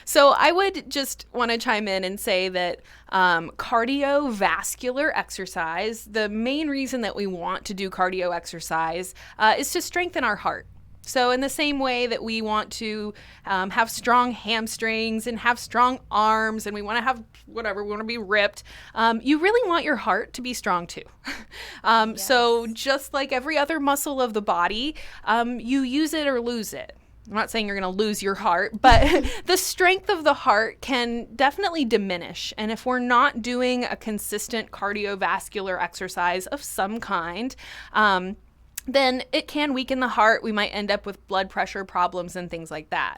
So I would just want to chime in and say that cardiovascular exercise, the main reason that we want to do cardio exercise is to strengthen our heart. So in the same way that we want to have strong hamstrings and have strong arms, and we want to have whatever, we want to be ripped, you really want your heart to be strong too. Yes. So just like every other muscle of the body, you use it or lose it. I'm not saying you're going to lose your heart, but the strength of the heart can definitely diminish. And if we're not doing a consistent cardiovascular exercise of some kind, then it can weaken the heart. We might end up with blood pressure problems and things like that.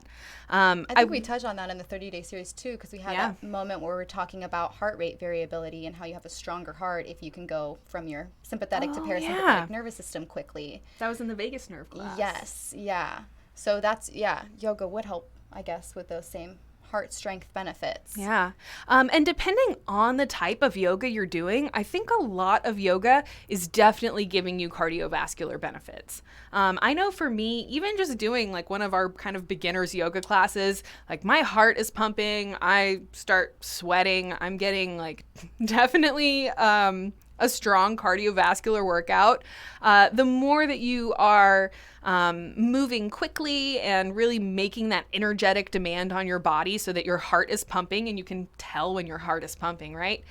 I think we touched on that in the 30-day series too, because we had Yeah. that moment where we're talking about heart rate variability and how you have a stronger heart if you can go from your sympathetic to parasympathetic nervous system quickly. That was in the vagus nerve class. Yes, yeah. So that's, yoga would help, I guess, with those same heart strength benefits. Yeah. And depending on the type of yoga you're doing, I think a lot of yoga is definitely giving you cardiovascular benefits. I know for me, even just doing like one of our kind of beginners yoga classes, like my heart is pumping, I start sweating, I'm getting like definitely a strong cardiovascular workout. The more that you are moving quickly and really making that energetic demand on your body so that your heart is pumping, and you can tell when your heart is pumping, right?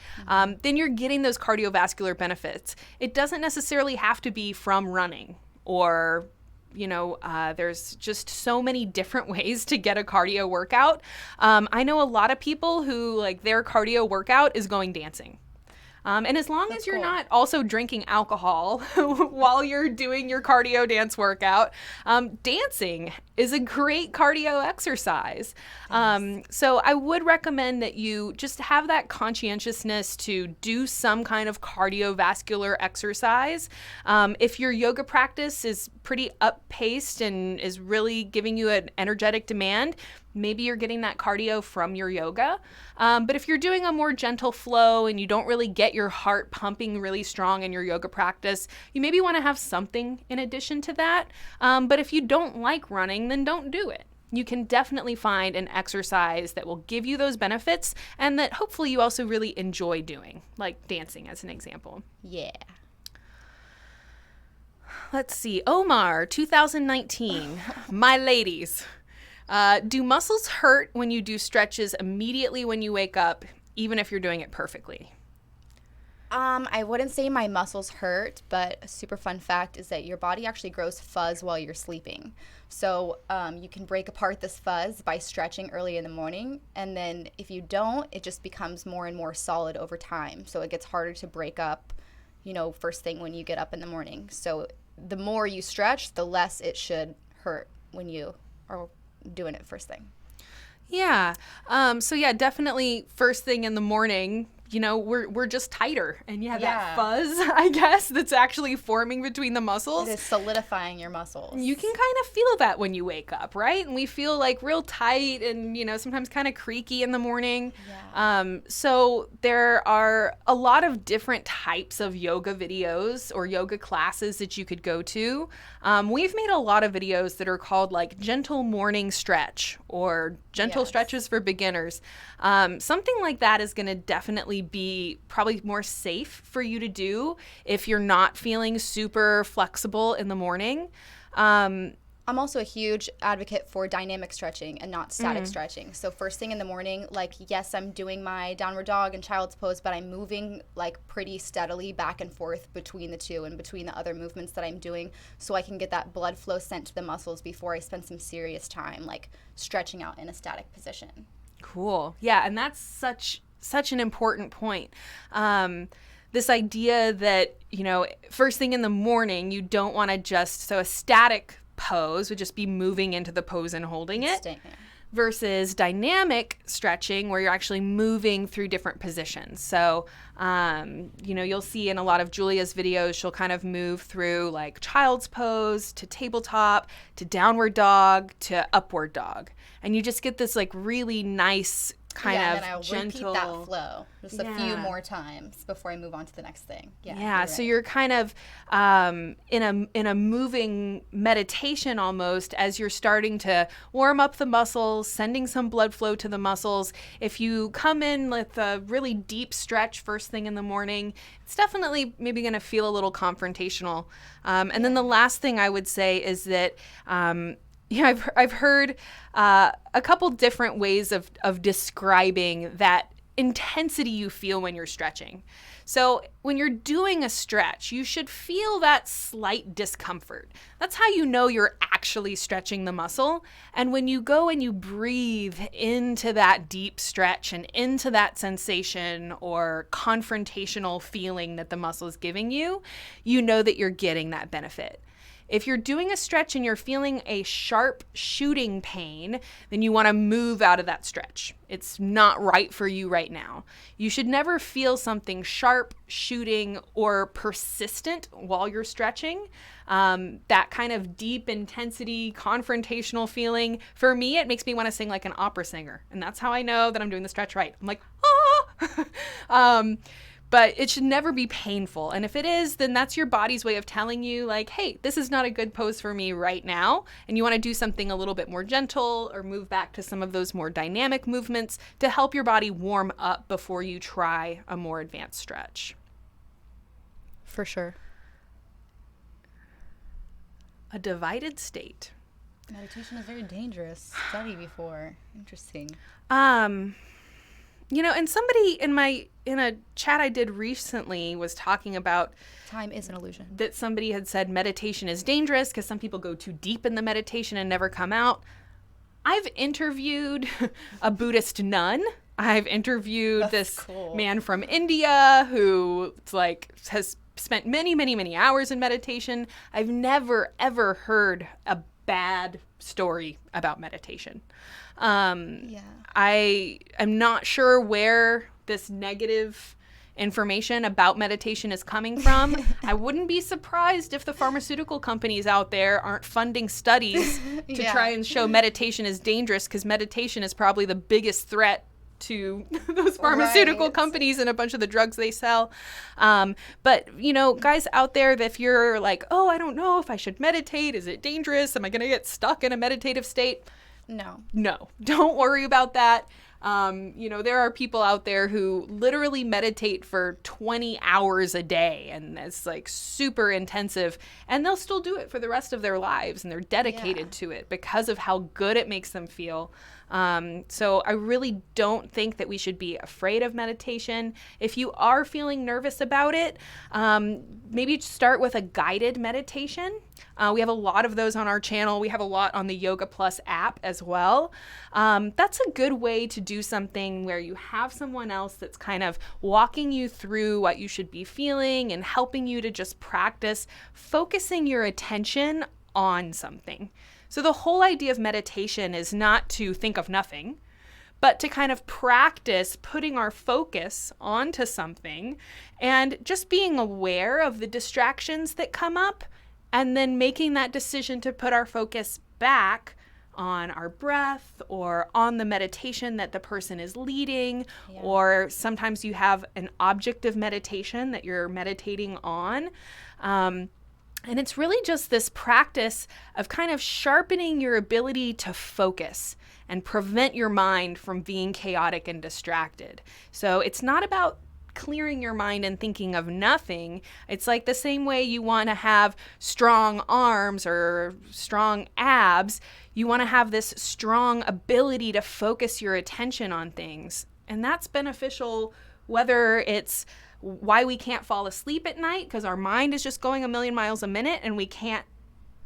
Then you're getting those cardiovascular benefits. It doesn't necessarily have to be from running or there's just so many different ways to get a cardio workout. I know a lot of people who like their cardio workout is going dancing. And as long as you're not also drinking alcohol while you're doing your cardio dance workout, dancing is a great cardio exercise. So I would recommend that you just have that conscientiousness to do some kind of cardiovascular exercise. If your yoga practice is pretty up-paced and is really giving you an energetic demand, maybe you're getting that cardio from your yoga. But if you're doing a more gentle flow and you don't really get your heart pumping really strong in your yoga practice, you maybe want to have something in addition to that. But if you don't like running, then don't do it. You can definitely find an exercise that will give you those benefits and that hopefully you also really enjoy doing, like dancing as an example. Yeah. Let's see. Omar, 2019. My ladies. Do muscles hurt when you do stretches immediately when you wake up, even if you're doing it perfectly? I wouldn't say my muscles hurt, but a super fun fact is that your body actually grows fuzz while you're sleeping. So you can break apart this fuzz by stretching early in the morning, and then if you don't, it just becomes more and more solid over time. So it gets harder to break up, first thing when you get up in the morning. So the more you stretch, the less it should hurt when you are doing it first thing. Yeah. So yeah, definitely first thing in the morning, we're just tighter, and you have Yeah. that fuzz, I guess, that's actually forming between the muscles. It is solidifying your muscles. You can kind of feel that when you wake up, right? And we feel like real tight and, sometimes kind of creaky in the morning. Yeah. So there are a lot of different types of yoga videos or yoga classes that you could go to. We've made a lot of videos that are called like gentle morning stretch or gentle Yes. stretches for beginners. Something like that is going to definitely be probably more safe for you to do if you're not feeling super flexible in the morning. I'm also a huge advocate for dynamic stretching and not static stretching. So first thing in the morning, like, yes, I'm doing my downward dog and child's pose, but I'm moving like pretty steadily back and forth between the two and between the other movements that I'm doing, so I can get that blood flow sent to the muscles before I spend some serious time like stretching out in a static position. Cool. Yeah, and that's such an important point. This idea that, first thing in the morning, you don't want to so a static pose would just be moving into the pose and holding it, versus dynamic stretching where you're actually moving through different positions. So, you'll see in a lot of Julia's videos, she'll kind of move through like child's pose to tabletop to downward dog to upward dog. And you just get this like really nice kind of and then I'll gentle. repeat that flow just a few more times before I move on to the next thing. Yeah. So you're kind of in a moving meditation almost as you're starting to warm up the muscles, sending some blood flow to the muscles. If you come in with a really deep stretch first thing in the morning, it's definitely maybe going to feel a little confrontational. And then the last thing I would say is that I've heard a couple different ways of describing that intensity you feel when you're stretching. So when you're doing a stretch, you should feel that slight discomfort. That's how you know you're actually stretching the muscle. And when you go and you breathe into that deep stretch and into that sensation or confrontational feeling that the muscle is giving you, you know that you're getting that benefit. If you're doing a stretch and you're feeling a sharp shooting pain, then you want to move out of that stretch. It's not right for you right now. You should never feel something sharp, shooting, or persistent while you're stretching. That kind of deep intensity, confrontational feeling, for me, it makes me want to sing like an opera singer. And that's how I know that I'm doing the stretch right. I'm like, ah! But it should never be painful. And if it is, then that's your body's way of telling you like, hey, this is not a good pose for me right now. And you want to do something a little bit more gentle or move back to some of those more dynamic movements to help your body warm up before you try a more advanced stretch. For sure. A divided state. Meditation is very dangerous. Study before. Interesting. And somebody in a chat I did recently was talking about time is an illusion. That somebody had said meditation is dangerous because some people go too deep in the meditation and never come out. I've interviewed a Buddhist nun. I've interviewed this man from India who has spent many, many, many hours in meditation. I've never, ever heard a bad story about meditation. I am not sure where this negative information about meditation is coming from. I wouldn't be surprised if the pharmaceutical companies out there aren't funding studies to try and show meditation is dangerous, because meditation is probably the biggest threat to those pharmaceutical companies and a bunch of the drugs they sell. But, guys out there, if you're like, oh, I don't know if I should meditate. Is it dangerous? Am I going to get stuck in a meditative state? No, don't worry about that. There are people out there who literally meditate for 20 hours a day, and it's like super intensive, and they'll still do it for the rest of their lives, and they're dedicated to it because of how good it makes them feel. So I really don't think that we should be afraid of meditation. If you are feeling nervous about it, maybe start with a guided meditation. We have a lot of those on our channel. We have a lot on the Yoga Plus app as well. That's a good way to do something where you have someone else that's kind of walking you through what you should be feeling and helping you to just practice focusing your attention on something. So the whole idea of meditation is not to think of nothing, but to kind of practice putting our focus onto something and just being aware of the distractions that come up, and then making that decision to put our focus back on our breath or on the meditation that the person is leading. Yeah. Or sometimes you have an object of meditation that you're meditating on. And it's really just this practice of kind of sharpening your ability to focus and prevent your mind from being chaotic and distracted. So it's not about clearing your mind and thinking of nothing. It's like the same way you want to have strong arms or strong abs, you want to have this strong ability to focus your attention on things. And that's beneficial whether it's why we can't fall asleep at night because our mind is just going a million miles a minute and we can't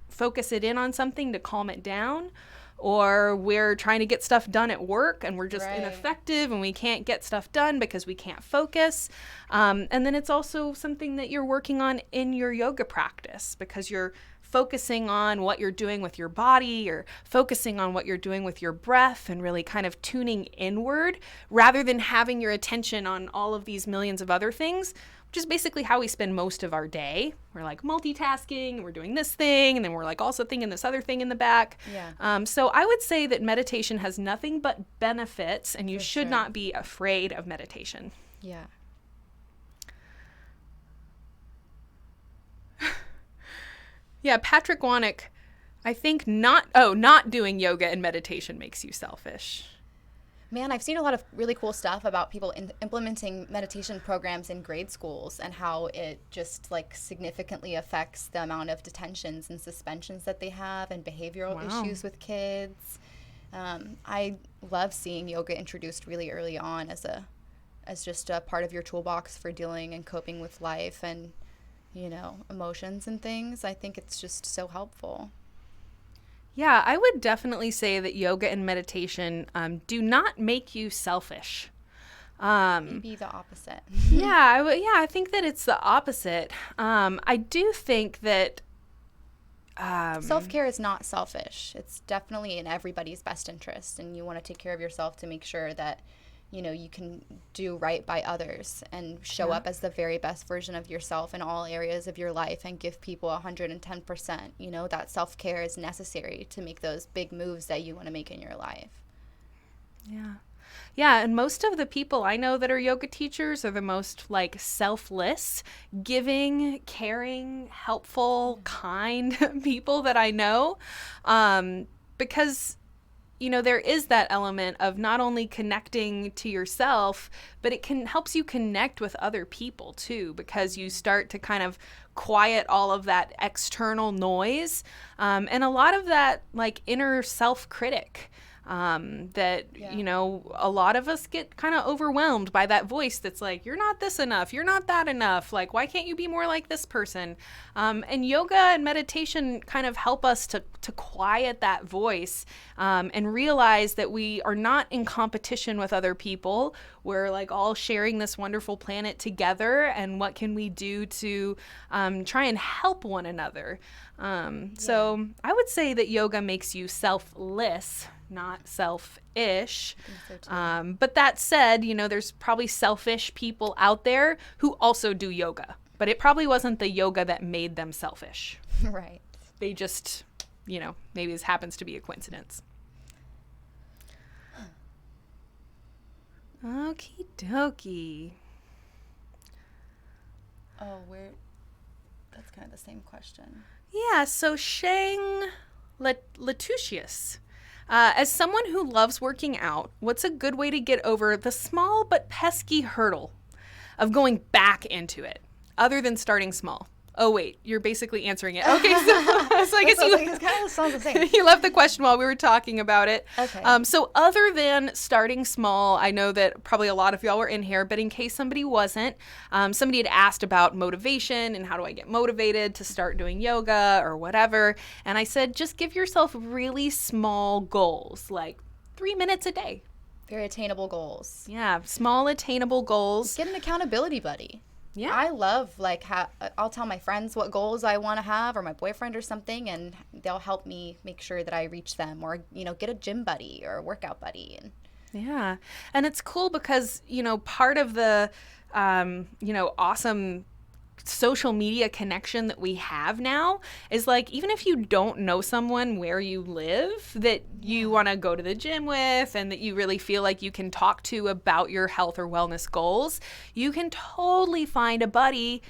focus it in on something to calm it down, or we're trying to get stuff done at work and we're just ineffective and we can't get stuff done because we can't focus. And then it's also something that you're working on in your yoga practice because you're focusing on what you're doing with your body, you're focusing on what you're doing with your breath and really kind of tuning inward rather than having your attention on all of these millions of other things, which is basically how we spend most of our day. We're like multitasking, and we're doing this thing, and then we're like also thinking this other thing in the back. Yeah. So I would say that meditation has nothing but benefits, and you should not be afraid of meditation. Yeah. Yeah, Patrick Wanick, I think not doing yoga and meditation makes you selfish. Man, I've seen a lot of really cool stuff about people implementing meditation programs in grade schools and how it just like significantly affects the amount of detentions and suspensions that they have and behavioral issues with kids. I love seeing yoga introduced really early on as just a part of your toolbox for dealing and coping with life and, you know, emotions and things. I think it's just so helpful. Yeah, I would definitely say that yoga and meditation do not make you selfish. Maybe the opposite. I think that it's the opposite. I do think that self-care is not selfish. It's definitely in everybody's best interest, and you want to take care of yourself to make sure that, you know, you can do right by others and show up as the very best version of yourself in all areas of your life and give people 110%. You know, that self-care is necessary to make those big moves that you want to make in your life. Yeah. Yeah, and most of the people I know that are yoga teachers are the most like selfless, giving, caring, helpful, kind people that I know, because you know, there is that element of not only connecting to yourself, but it helps you connect with other people too, because you start to kind of quiet all of that external noise, and a lot of that like inner self-critic. You know, a lot of us get kind of overwhelmed by that voice that's like, you're not this enough, you're not that enough, like, why can't you be more like this person? And yoga and meditation kind of help us to quiet that voice, and realize that we are not in competition with other people. We're like all sharing this wonderful planet together, and what can we do to try and help one another? So I would say that yoga makes you selfless, not selfish. So but that said, you know, there's probably selfish people out there who also do yoga, but it probably wasn't the yoga that made them selfish. Right. They just, you know, maybe this happens to be a coincidence. Okie dokie. Oh, that's kind of the same question. Yeah, so Shang Latucius. As someone who loves working out, what's a good way to get over the small but pesky hurdle of going back into it, other than starting small? Oh, wait, you're basically answering it. Okay, so I guess it kind of sounds the same. You left the question while we were talking about it. Okay. So other than starting small, I know that probably a lot of y'all were in here, but in case somebody wasn't, somebody had asked about motivation and how do I get motivated to start doing yoga or whatever. And I said, just give yourself really small goals, like 3 minutes a day. Very attainable goals. Yeah, small attainable goals. Get an accountability buddy. Yeah. I love, like, I'll tell my friends what goals I want to have, or my boyfriend or something, and they'll help me make sure that I reach them, or, you know, get a gym buddy or a workout buddy. And Yeah. And it's cool because, part of the, awesome social media connection that we have now is like, even if you don't know someone where you live that you want to go to the gym with and that you really feel like you can talk to about your health or wellness goals, you can totally find a buddy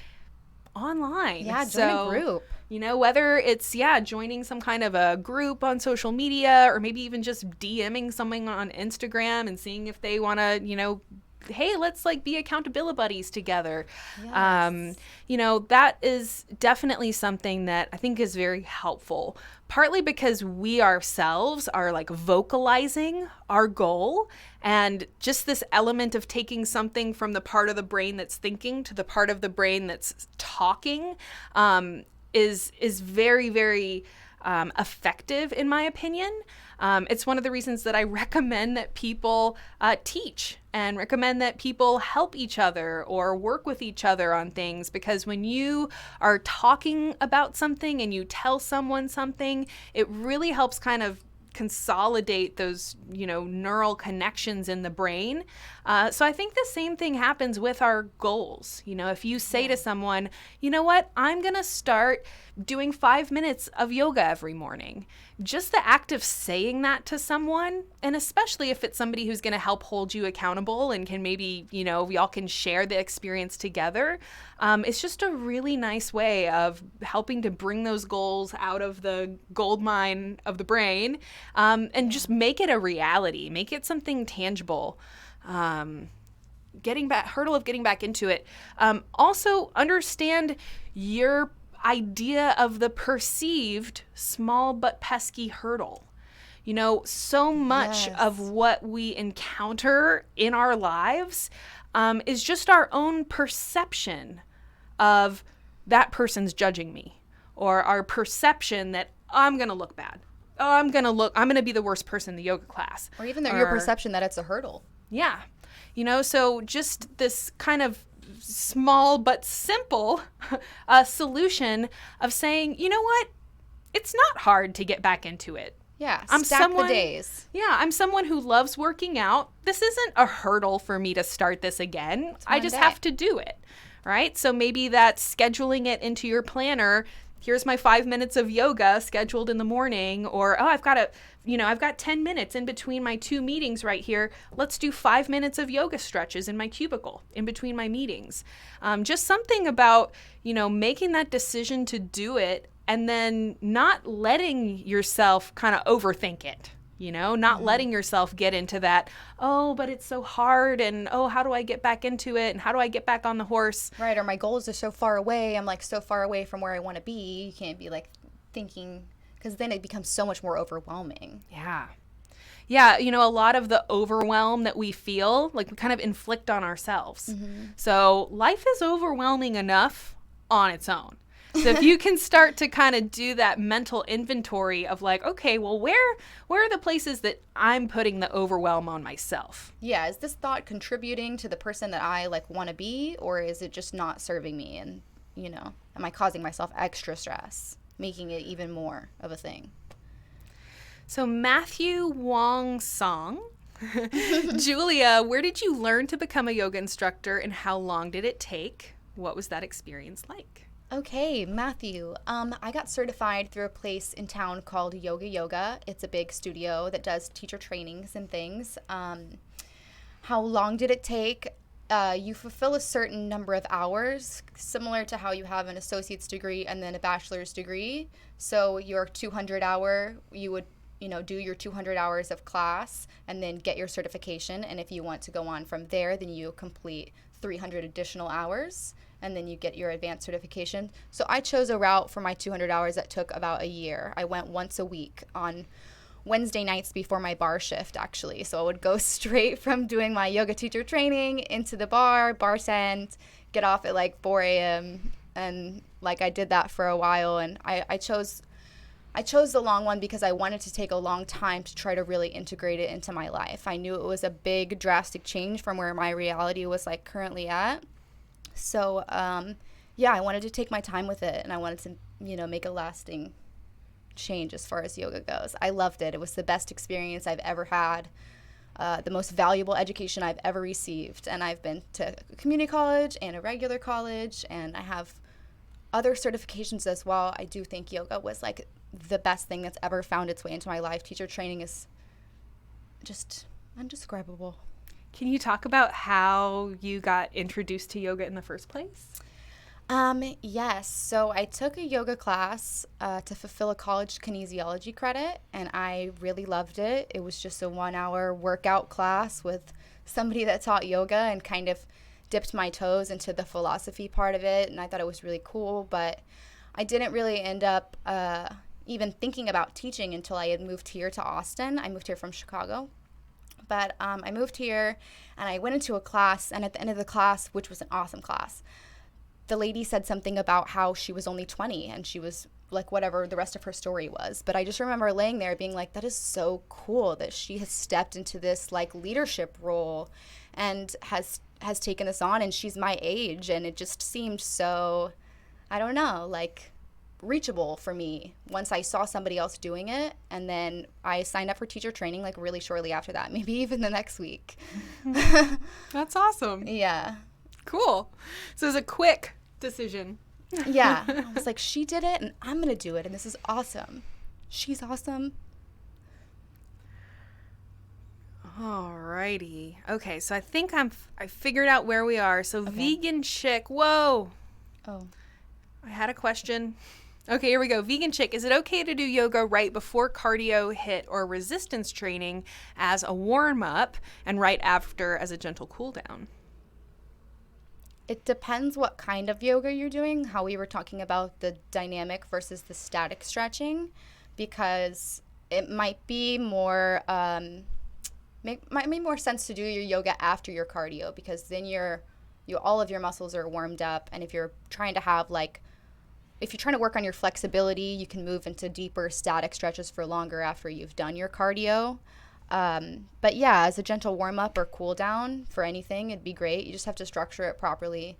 online. Yeah, join a group. Whether it's, joining some kind of a group on social media or maybe even just DMing someone on Instagram and seeing if they want to, hey, let's like be accountability buddies together. Yes. That is definitely something that I think is very helpful, partly because we ourselves are like vocalizing our goal, and just this element of taking something from the part of the brain that's thinking to the part of the brain that's talking is very, very effective, in my opinion. It's one of the reasons that I recommend that people teach and recommend that people help each other or work with each other on things, because when you are talking about something and you tell someone something, it really helps kind of consolidate those, neural connections in the brain. So I think the same thing happens with our goals. If you say to someone, you know what, I'm going to start doing 5 minutes of yoga every morning. Just the act of saying that to someone, and especially if it's somebody who's going to help hold you accountable and can maybe, y'all can share the experience together. It's just a really nice way of helping to bring those goals out of the gold mine of the brain, and just make it a reality, make it something tangible. Hurdle of getting back into it. Also understand your idea of the perceived small but pesky hurdle. So much of what we encounter in our lives is just our own perception of that person's judging me, or our perception that I'm going to look bad. Oh, I'm going to be the worst person in the yoga class. Or even your perception that it's a hurdle. Yeah. So just this kind of small but simple solution of saying, you know what? It's not hard to get back into it. Yeah, stack the days. Yeah, I'm someone who loves working out. This isn't a hurdle for me to start this again. I just have to do it, right? So maybe that's scheduling it into your planner. Here's my 5 minutes of yoga scheduled in the morning, or, I've got 10 minutes in between my 2 meetings right here. Let's do 5 minutes of yoga stretches in my cubicle in between my meetings. Just something about, making that decision to do it and then not letting yourself kind of overthink it. Not letting yourself get into that, but it's so hard, and how do I get back into it, and how do I get back on the horse? Right, or my goals are so far away. I'm like so far away from where I want to be. You can't be like thinking, because then it becomes so much more overwhelming. Yeah. Yeah, a lot of the overwhelm that we feel, like we kind of inflict on ourselves. Mm-hmm. So life is overwhelming enough on its own. So if you can start to kind of do that mental inventory of like, okay, well, where are the places that I'm putting the overwhelm on myself? Yeah, is this thought contributing to the person that I like want to be, or is it just not serving me? And, am I causing myself extra stress, making it even more of a thing? So Matthew Wong Song, Julia, where did you learn to become a yoga instructor, and how long did it take? What was that experience like? Okay, Matthew. I got certified through a place in town called Yoga. It's a big studio that does teacher trainings and things. How long did it take? You fulfill a certain number of hours, similar to how you have an associate's degree and then a bachelor's degree. So your 200-hour, you would do your 200 hours of class and then get your certification. And if you want to go on from there, then you complete 300 additional hours, and then you get your advanced certification. So I chose a route for my 200 hours that took about a year. I went once a week on Wednesday nights before my bar shift, actually. So I would go straight from doing my yoga teacher training into the bartend, get off at like 4 a.m. And like I did that for a while. And I chose the long one because I wanted to take a long time to try to really integrate it into my life. I knew it was a big, drastic change from where my reality was like currently at. So, I wanted to take my time with it, and I wanted to, make a lasting change as far as yoga goes. I loved it. It was the best experience I've ever had. the most valuable education I've ever received. And I've been to community college and a regular college, and I have other certifications as well. I do think yoga was like the best thing that's ever found its way into my life. Teacher training is just indescribable. Can you talk about how you got introduced to yoga in the first place? Yes. So I took a yoga class to fulfill a college kinesiology credit, and I really loved it. It was just a 1-hour workout class with somebody that taught yoga and kind of dipped my toes into the philosophy part of it, and I thought it was really cool, but I didn't really end up even thinking about teaching until I had moved here to Austin. I moved here from Chicago. But I moved here, and I went into a class, and at the end of the class, which was an awesome class, the lady said something about how she was only 20, and she was like whatever the rest of her story was. But I just remember laying there being like, that is so cool that she has stepped into this like leadership role and has taken this on, and she's my age, and it just seemed so, I don't know, like reachable for me once I saw somebody else doing it. And then I signed up for teacher training like really shortly after that, maybe even the next week. That's awesome. Yeah. Cool. So it was a quick decision. Yeah. I was like, she did it and I'm going to do it. And this is awesome. She's awesome. Alrighty. Okay. So I think I figured out where we are. So Okay. vegan chick. Whoa. Oh. I had a question. Okay, here we go. Vegan chick, is it okay to do yoga right before cardio, HIIT, or resistance training as a warm-up and right after as a gentle cool-down? It depends what kind of yoga you're doing, how we were talking about the dynamic versus the static stretching, because it might be more, might make more sense to do your yoga after your cardio, because then all of your muscles are warmed up, and if you're trying to work on your flexibility, you can move into deeper static stretches for longer after you've done your cardio. But yeah, as a gentle warm-up or cool down for anything, it'd be great. You just have to structure it properly,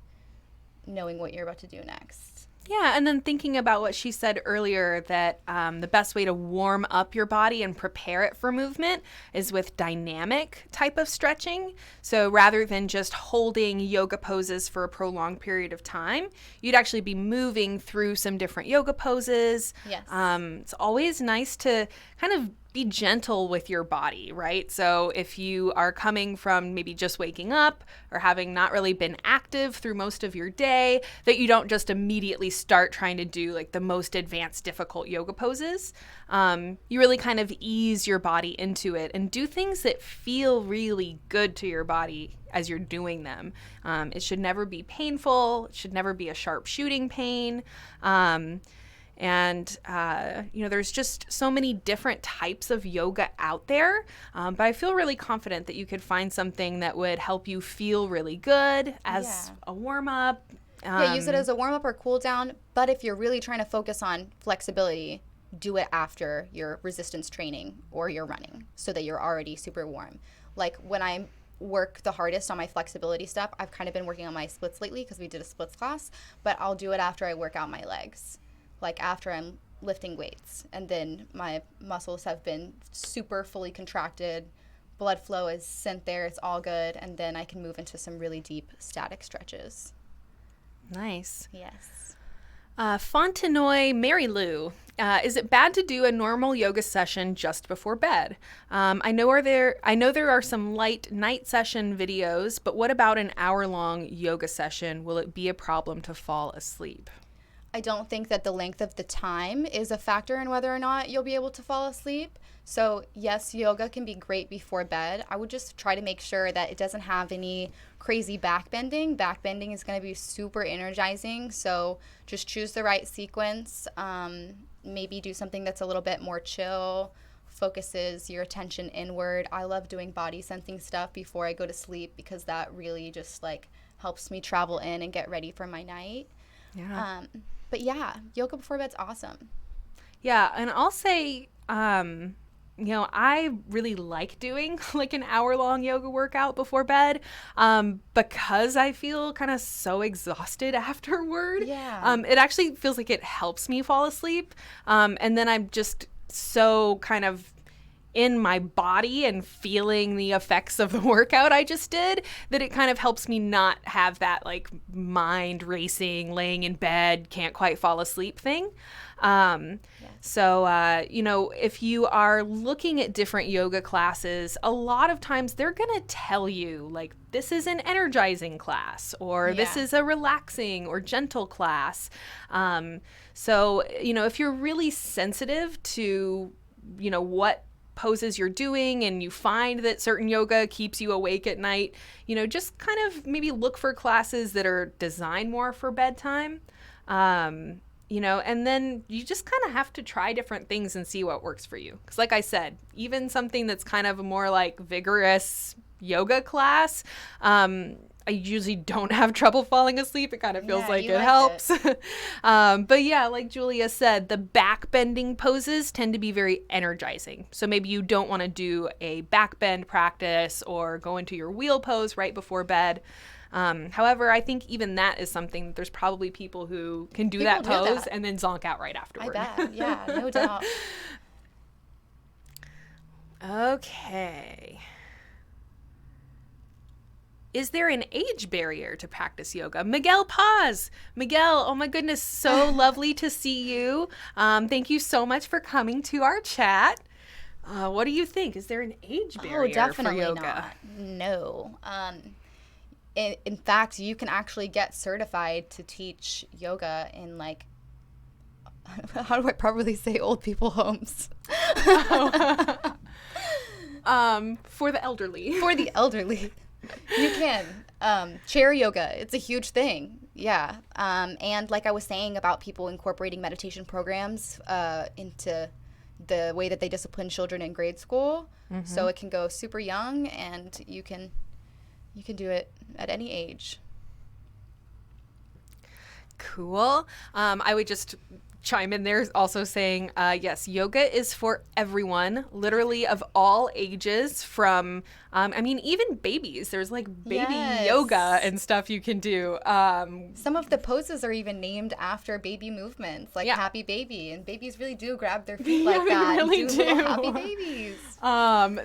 knowing what you're about to do next. Yeah, and then thinking about what she said earlier, that the best way to warm up your body and prepare it for movement is with dynamic type of stretching. So rather than just holding yoga poses for a prolonged period of time, you'd actually be moving through some different yoga poses. Yes. It's always nice to kind of be gentle with your body, right? So if you are coming from maybe just waking up or having not really been active through most of your day, that you don't just immediately start trying to do like the most advanced, difficult yoga poses. You really kind of ease your body into it and do things that feel really good to your body as you're doing them. It should never be painful. It should never be a sharp shooting pain. And, there's just so many different types of yoga out there. But I feel really confident that you could find something that would help you feel really good as a warm-up. Use it as a warm-up or cool down. But if you're really trying to focus on flexibility, do it after your resistance training or your running so that you're already super warm. Like when I work the hardest on my flexibility stuff, I've kind of been working on my splits lately because we did a splits class, but I'll do it after I work out my legs. Like after I'm lifting weights, and then my muscles have been super fully contracted, blood flow is sent there, it's all good, and then I can move into some really deep static stretches. Nice. Yes. Fontenoy Mary Lou, is it bad to do a normal yoga session just before bed? I know there are some light night session videos, but what about an hour-long yoga session? Will it be a problem to fall asleep? I don't think that the length of the time is a factor in whether or not you'll be able to fall asleep. So yes, yoga can be great before bed. I would just try to make sure that it doesn't have any crazy backbending. Backbending is going to be super energizing. So just choose the right sequence. Maybe do something that's a little bit more chill, focuses your attention inward. I love doing body sensing stuff before I go to sleep because that really just like helps me travel in and get ready for my night. Yeah. But yeah, yoga before bed's awesome. Yeah, and I'll say, I really like doing like an hour-long yoga workout before bed because I feel kind of so exhausted afterward. Yeah. It actually feels like it helps me fall asleep. And then I'm just so kind of in my body and feeling the effects of the workout I just did, that it kind of helps me not have that like mind racing, laying in bed, can't quite fall asleep thing. So, if you are looking at different yoga classes, a lot of times they're going to tell you like, this is an energizing class, or this is a relaxing or gentle class. If you're really sensitive to, what poses you're doing, and you find that certain yoga keeps you awake at night, just kind of maybe look for classes that are designed more for bedtime. And then you just kind of have to try different things and see what works for you. Because like I said, even something that's kind of a more like vigorous yoga class, I usually don't have trouble falling asleep. It kind of feels like it helps. But yeah, like Julia said, the back bending poses tend to be very energizing. So maybe you don't want to do a back bend practice or go into your wheel pose right before bed. However, I think even that is something that there's probably people who can do that pose and then zonk out right afterward. I bet. Yeah, no doubt. Okay. Is there an age barrier to practice yoga? Miguel Paz. Miguel, oh my goodness, so lovely to see you. Thank you so much for coming to our chat. What do you think? Is there an age barrier definitely for yoga? Not. No. In fact, you can actually get certified to teach yoga in like, how do I properly say old people homes? For the elderly. For the elderly. You can. Chair yoga, it's a huge thing. Yeah. And like I was saying about people incorporating meditation programs into the way that they discipline children in grade school. Mm-hmm. So it can go super young, and you can do it at any age. Cool. I would just chime in there also saying, yes, yoga is for everyone, literally of all ages, from, even babies. There's like baby yoga and stuff you can do. Some of the poses are even named after baby movements, like happy baby, and babies really do grab their feet like that. Really and do little happy babies.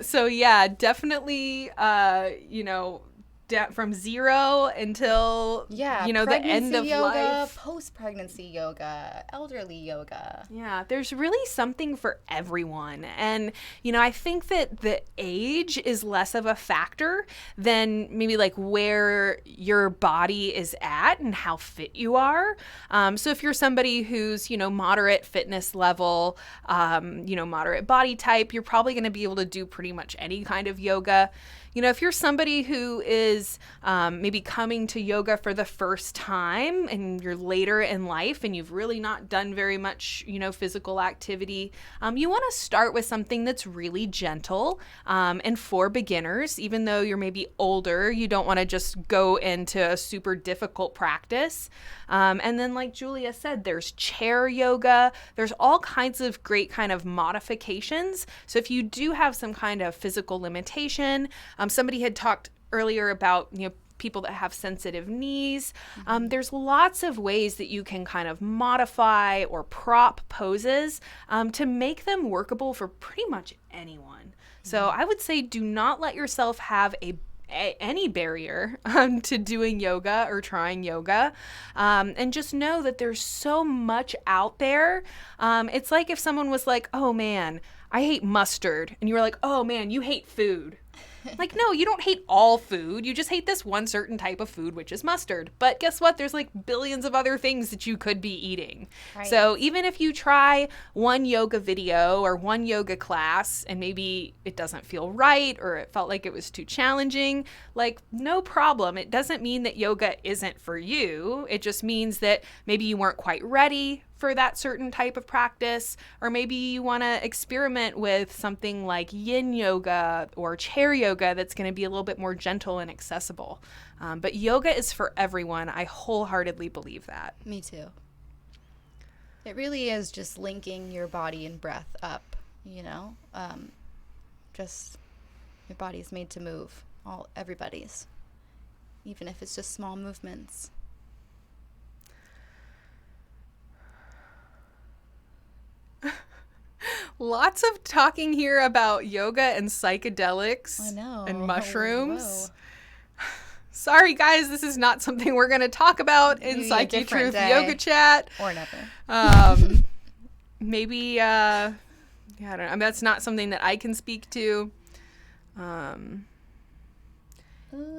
So yeah, definitely, from zero until the end of yoga, life. Post-pregnancy yoga, elderly yoga. Yeah, there's really something for everyone. And, I think that the age is less of a factor than maybe like where your body is at and how fit you are. So if you're somebody who's, moderate fitness level, moderate body type, you're probably going to be able to do pretty much any kind of yoga. If you're somebody who is maybe coming to yoga for the first time and you're later in life and you've really not done very much, physical activity, you want to start with something that's really gentle and for beginners. Even though you're maybe older, you don't want to just go into a super difficult practice. And then like Julia said, there's chair yoga. There's all kinds of great kind of modifications. So if you do have some kind of physical limitation, somebody had talked earlier about, people that have sensitive knees. There's lots of ways that you can kind of modify or prop poses to make them workable for pretty much anyone. So I would say do not let yourself have any barrier to doing yoga or trying yoga, and just know that there's so much out there. It's like if someone was like, oh man, I hate mustard, and you were like, oh man, you hate food. Like, no, you don't hate all food. You just hate this one certain type of food, which is mustard. But guess what? There's like billions of other things that you could be eating. Right. So even if you try one yoga video or one yoga class and maybe it doesn't feel right or it felt like it was too challenging, like no problem. It doesn't mean that yoga isn't for you. It just means that maybe you weren't quite ready for that certain type of practice, or maybe you want to experiment with something like yin yoga or chair yoga that's going to be a little bit more gentle and accessible. But yoga is for everyone. I wholeheartedly believe that. Me too. It really is just linking your body and breath up, just your body is made to move, everybody's, even if it's just small movements. Lots of talking here about yoga and psychedelics. I know. And mushrooms. Whoa. Sorry, guys, this is not something we're going to talk about in Maybe a Psyche different Truth day. Yoga Chat. Or never. Maybe, yeah, I don't know. I mean, that's not something that I can speak to.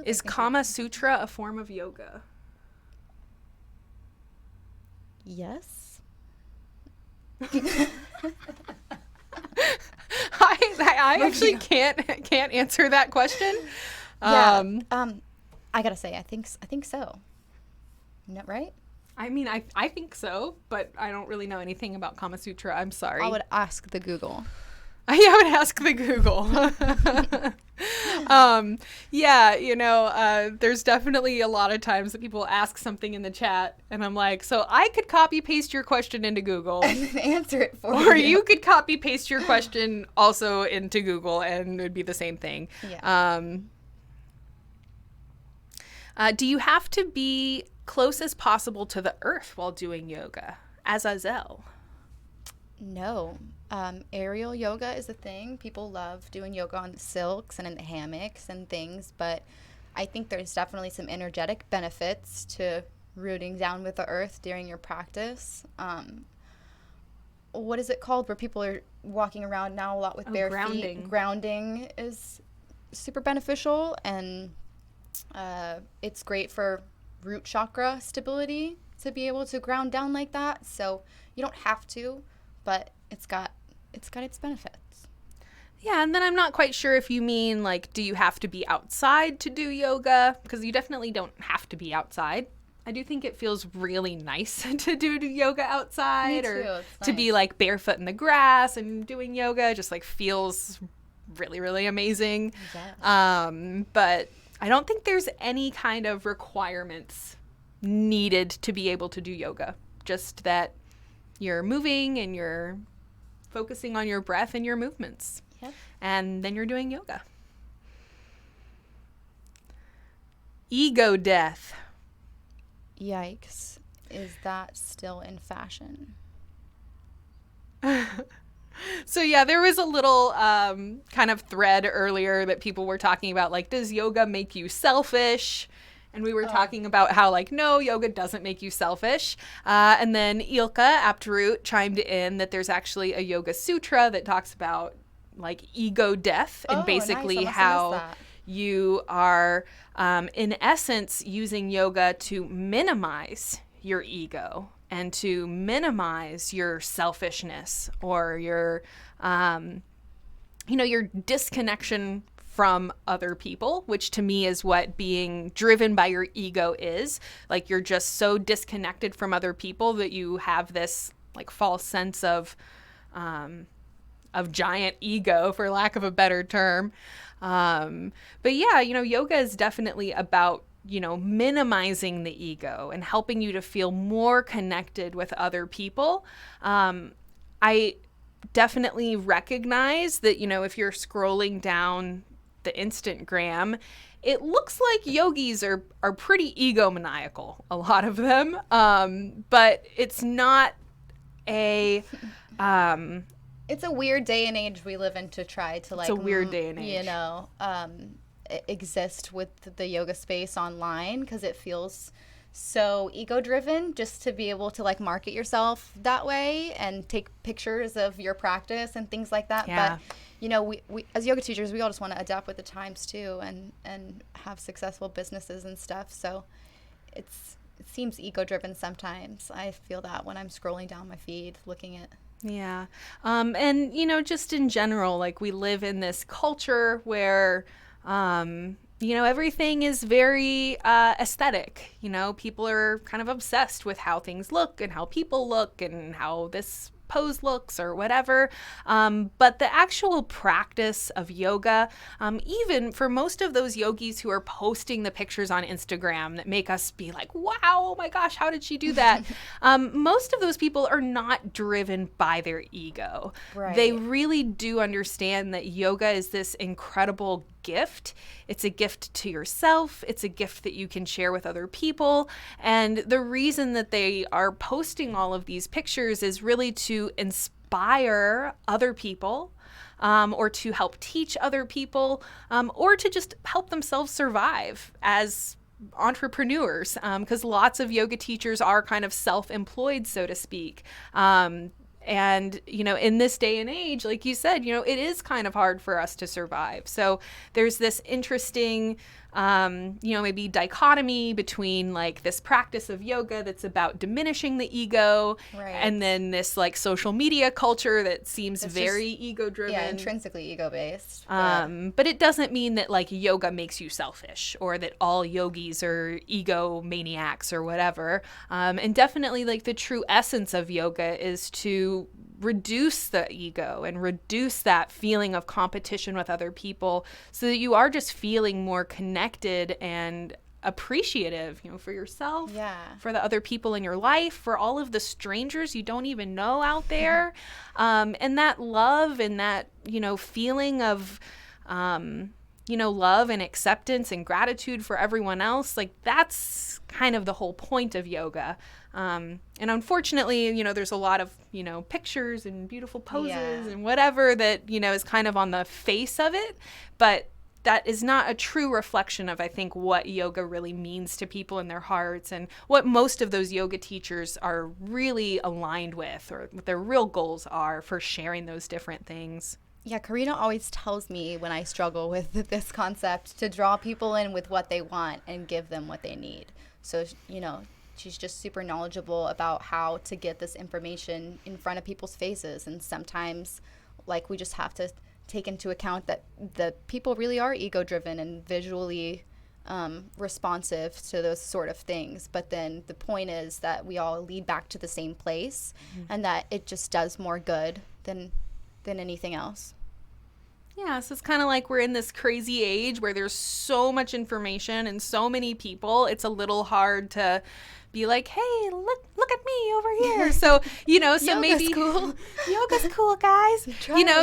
Is Kama Sutra a form of yoga? Yes. I actually can't answer that question. Yeah. I gotta say, I think so. No, right? I mean, I think so, but I don't really know anything about Kama Sutra. I'm sorry. I would ask the Google. Yeah, I would ask the Google. There's definitely a lot of times that people ask something in the chat, and I'm like, so I could copy paste your question into Google. And answer it for Or you. you could copy paste your question also into Google, and it would be the same thing. Yeah. Do you have to be close as possible to the earth while doing yoga? Azazel. No. Aerial yoga is a thing. People love doing yoga on the silks and in the hammocks and things, but I think there's definitely some energetic benefits to rooting down with the earth during your practice. What is it called where people are walking around now a lot with bare grounding. feet? Grounding is super beneficial, and it's great for root chakra stability to be able to ground down like that. So you don't have to, but it's got its benefits. Yeah, and then I'm not quite sure if you mean, like, do you have to be outside to do yoga? Because you definitely don't have to be outside. I do think it feels really nice to do yoga outside. Me too, Or it's to be, nice. like, barefoot in the grass and doing yoga. Just, like, feels really, really amazing. Yes. But I don't think there's any kind of requirements needed to be able to do yoga. Just that you're moving and you're focusing on your breath and your movements. Yep. And then you're doing yoga. Ego death. Yikes. Is that still in fashion? So yeah, there was a little kind of thread earlier that people were talking about, like, does yoga make you selfish? And we were talking about how, like, no, yoga doesn't make you selfish. And then Ilka Aptroot chimed in that there's actually a yoga sutra that talks about, like, ego death and basically nice. I must have how missed that. you are, in essence, using yoga to minimize your ego and to minimize your selfishness or your, your disconnection from other people, which to me is what being driven by your ego is. Like, you're just so disconnected from other people that you have this, like, false sense of giant ego, for lack of a better term. But yeah, yoga is definitely about, minimizing the ego and helping you to feel more connected with other people. I definitely recognize that, if you're scrolling down the Instagram, it looks like yogis are pretty egomaniacal, a lot of them. But it's not a... It's a weird day and age we live in to try to, like, a weird day and age. Exist with the yoga space online, because it feels so ego driven just to be able to, like, market yourself that way and take pictures of your practice and things like that. Yeah. But we as yoga teachers, we all just want to adapt with the times too and have successful businesses and stuff. So it seems ego driven sometimes. I feel that when I'm scrolling down my feed looking at. Yeah. And, just in general, like, we live in this culture where, everything is very aesthetic. People are kind of obsessed with how things look and how people look and how this pose looks or whatever. But the actual practice of yoga, even for most of those yogis who are posting the pictures on Instagram that make us be like, wow, oh my gosh, how did she do that? Most of those people are not driven by their ego. Right. They really do understand that yoga is this incredible gift. It's a gift to yourself. It's a gift that you can share with other people. And the reason that they are posting all of these pictures is really to inspire other people, or to help teach other people, or to just help themselves survive as entrepreneurs, because lots of yoga teachers are kind of self-employed, so to speak. And, in this day and age, like you said, it is kind of hard for us to survive. So there's this interesting, maybe dichotomy between like this practice of yoga that's about diminishing the ego, right, and then this like social media culture that seems very ego driven. Yeah, intrinsically ego based. But it doesn't mean that like yoga makes you selfish, or that all yogis are ego maniacs or whatever. And definitely like the true essence of yoga is to reduce the ego and reduce that feeling of competition with other people, so that you are just feeling more connected and appreciative, for yourself, for the other people in your life, for all of the strangers you don't even know out there. And that love and that, feeling of, love and acceptance and gratitude for everyone else, like that's kind of the whole point of yoga. And unfortunately, there's a lot of, pictures and beautiful poses and whatever that, is kind of on the face of it, but that is not a true reflection of, I think, what yoga really means to people in their hearts and what most of those yoga teachers are really aligned with, or what their real goals are for sharing those different things. Yeah, Corrina always tells me when I struggle with this concept to draw people in with what they want and give them what they need. So, she's just super knowledgeable about how to get this information in front of people's faces. And sometimes, like, we just have to take into account that the people really are ego-driven and visually responsive to those sort of things. But then the point is that we all lead back to the same place, and that it just does more good than anything else. Yeah, so it's kind of like we're in this crazy age where there's so much information and so many people. It's a little hard to be like, hey, look at me over here. So, so maybe cool. Yoga's cool, guys.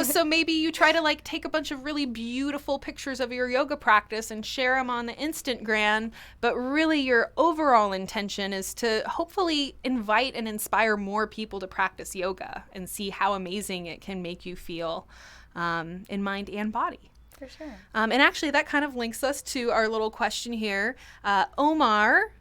So maybe you try to like take a bunch of really beautiful pictures of your yoga practice and share them on the Instagram, but really your overall intention is to hopefully invite and inspire more people to practice yoga and see how amazing it can make you feel in mind and body. For sure. And actually that kind of links us to our little question here. Omar,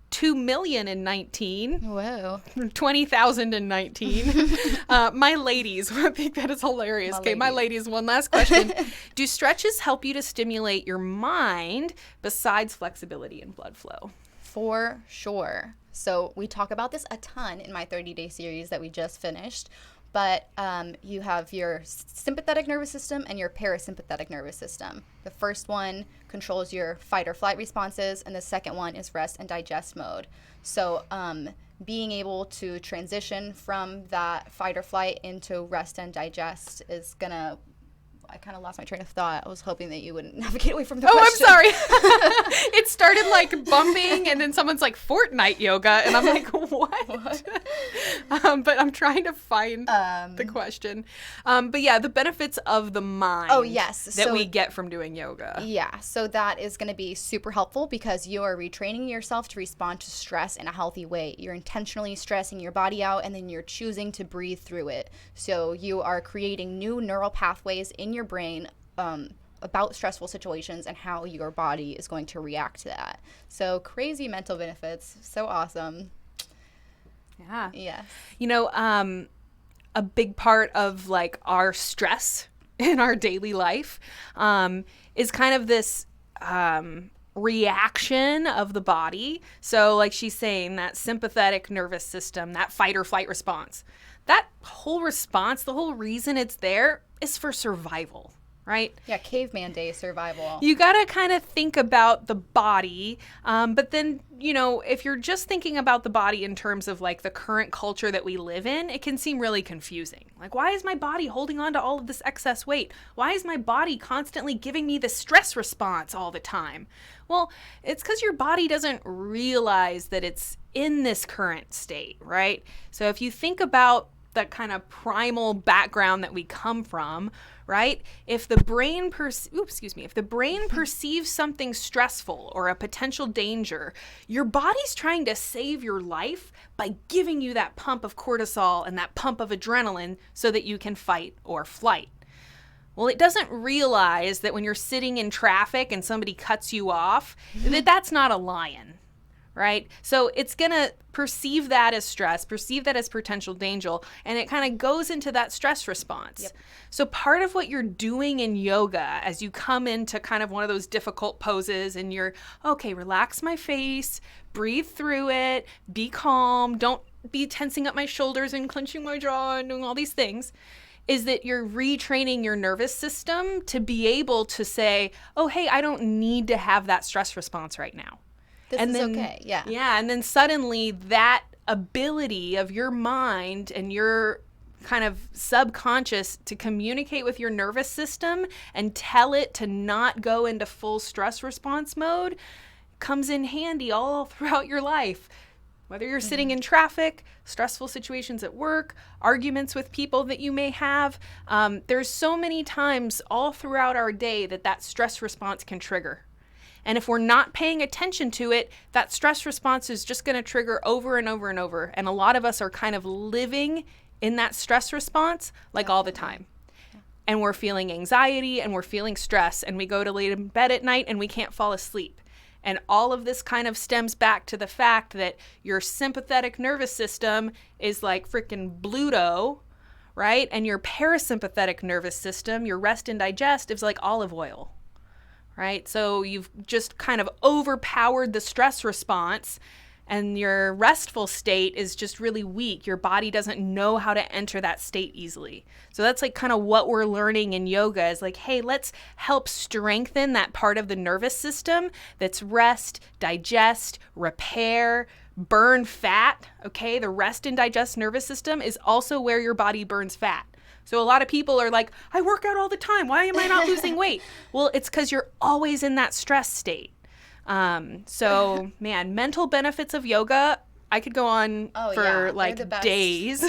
2 million in 19. Whoa. 20,000 in 19. My ladies, I think that is hilarious. My ladies, one last question. Do stretches help you to stimulate your mind besides flexibility and blood flow? For sure. So we talk about this a ton in my 30-day series that we just finished. But you have your sympathetic nervous system and your parasympathetic nervous system. The first one controls your fight or flight responses, and the second one is rest and digest mode. So being able to transition from that fight or flight into rest and digest is going to... I kind of lost my train of thought. I was hoping that you wouldn't navigate away from the question. I'm sorry. It started like bumping, and then someone's like Fortnite yoga, and I'm like, what? But I'm trying to find the question. But yeah, the benefits of the mind. Oh, yes. That we get from doing yoga. Yeah. So that is going to be super helpful because you are retraining yourself to respond to stress in a healthy way. You're intentionally stressing your body out, and then you're choosing to breathe through it. So you are creating new neural pathways in your brain about stressful situations and how your body is going to react to that. So crazy mental benefits. So awesome. Yeah. Yes. A big part of like our stress in our daily life is kind of this reaction of the body. So like she's saying, that sympathetic nervous system, that fight or flight response, that whole response, the whole reason it's there is for survival, right? Yeah, caveman day survival. You got to kind of think about the body, but then, if you're just thinking about the body in terms of like the current culture that we live in, it can seem really confusing. Like, why is my body holding on to all of this excess weight? Why is my body constantly giving me the stress response all the time? Well, it's because your body doesn't realize that it's in this current state, right? So if you think about that kind of primal background that we come from, right? If the brain perceives something stressful or a potential danger, your body's trying to save your life by giving you that pump of cortisol and that pump of adrenaline so that you can fight or flight. Well, it doesn't realize that when you're sitting in traffic and somebody cuts you off, that's not a lion, right? So it's going to perceive that as stress, perceive that as potential danger, and it kind of goes into that stress response. Yep. So part of what you're doing in yoga as you come into kind of one of those difficult poses and you're, okay, relax my face, breathe through it, be calm, don't be tensing up my shoulders and clenching my jaw and doing all these things, is that you're retraining your nervous system to be able to say, oh, hey, I don't need to have that stress response right now. This is okay, yeah. Yeah, and then suddenly that ability of your mind and your kind of subconscious to communicate with your nervous system and tell it to not go into full stress response mode comes in handy all throughout your life. Whether you're sitting in traffic, stressful situations at work, arguments with people that you may have, there's so many times all throughout our day that stress response can trigger. And if we're not paying attention to it, that stress response is just going to trigger over and over and over. And a lot of us are kind of living in that stress response like all the time. And we're feeling anxiety and we're feeling stress and we go to lay in bed at night and we can't fall asleep. And all of this kind of stems back to the fact that your sympathetic nervous system is like freaking Bluto, right? And your parasympathetic nervous system, your rest and digest, is like olive oil, right? So you've just kind of overpowered the stress response and your restful state is just really weak. Your body doesn't know how to enter that state easily. So that's like kind of what we're learning in yoga is like, hey, let's help strengthen that part of the nervous system that's rest, digest, repair, burn fat. Okay, the rest and digest nervous system is also where your body burns fat. So a lot of people are like, I work out all the time. Why am I not losing weight? Well, it's because you're always in that stress state. So man, mental benefits of yoga, I could go on for like days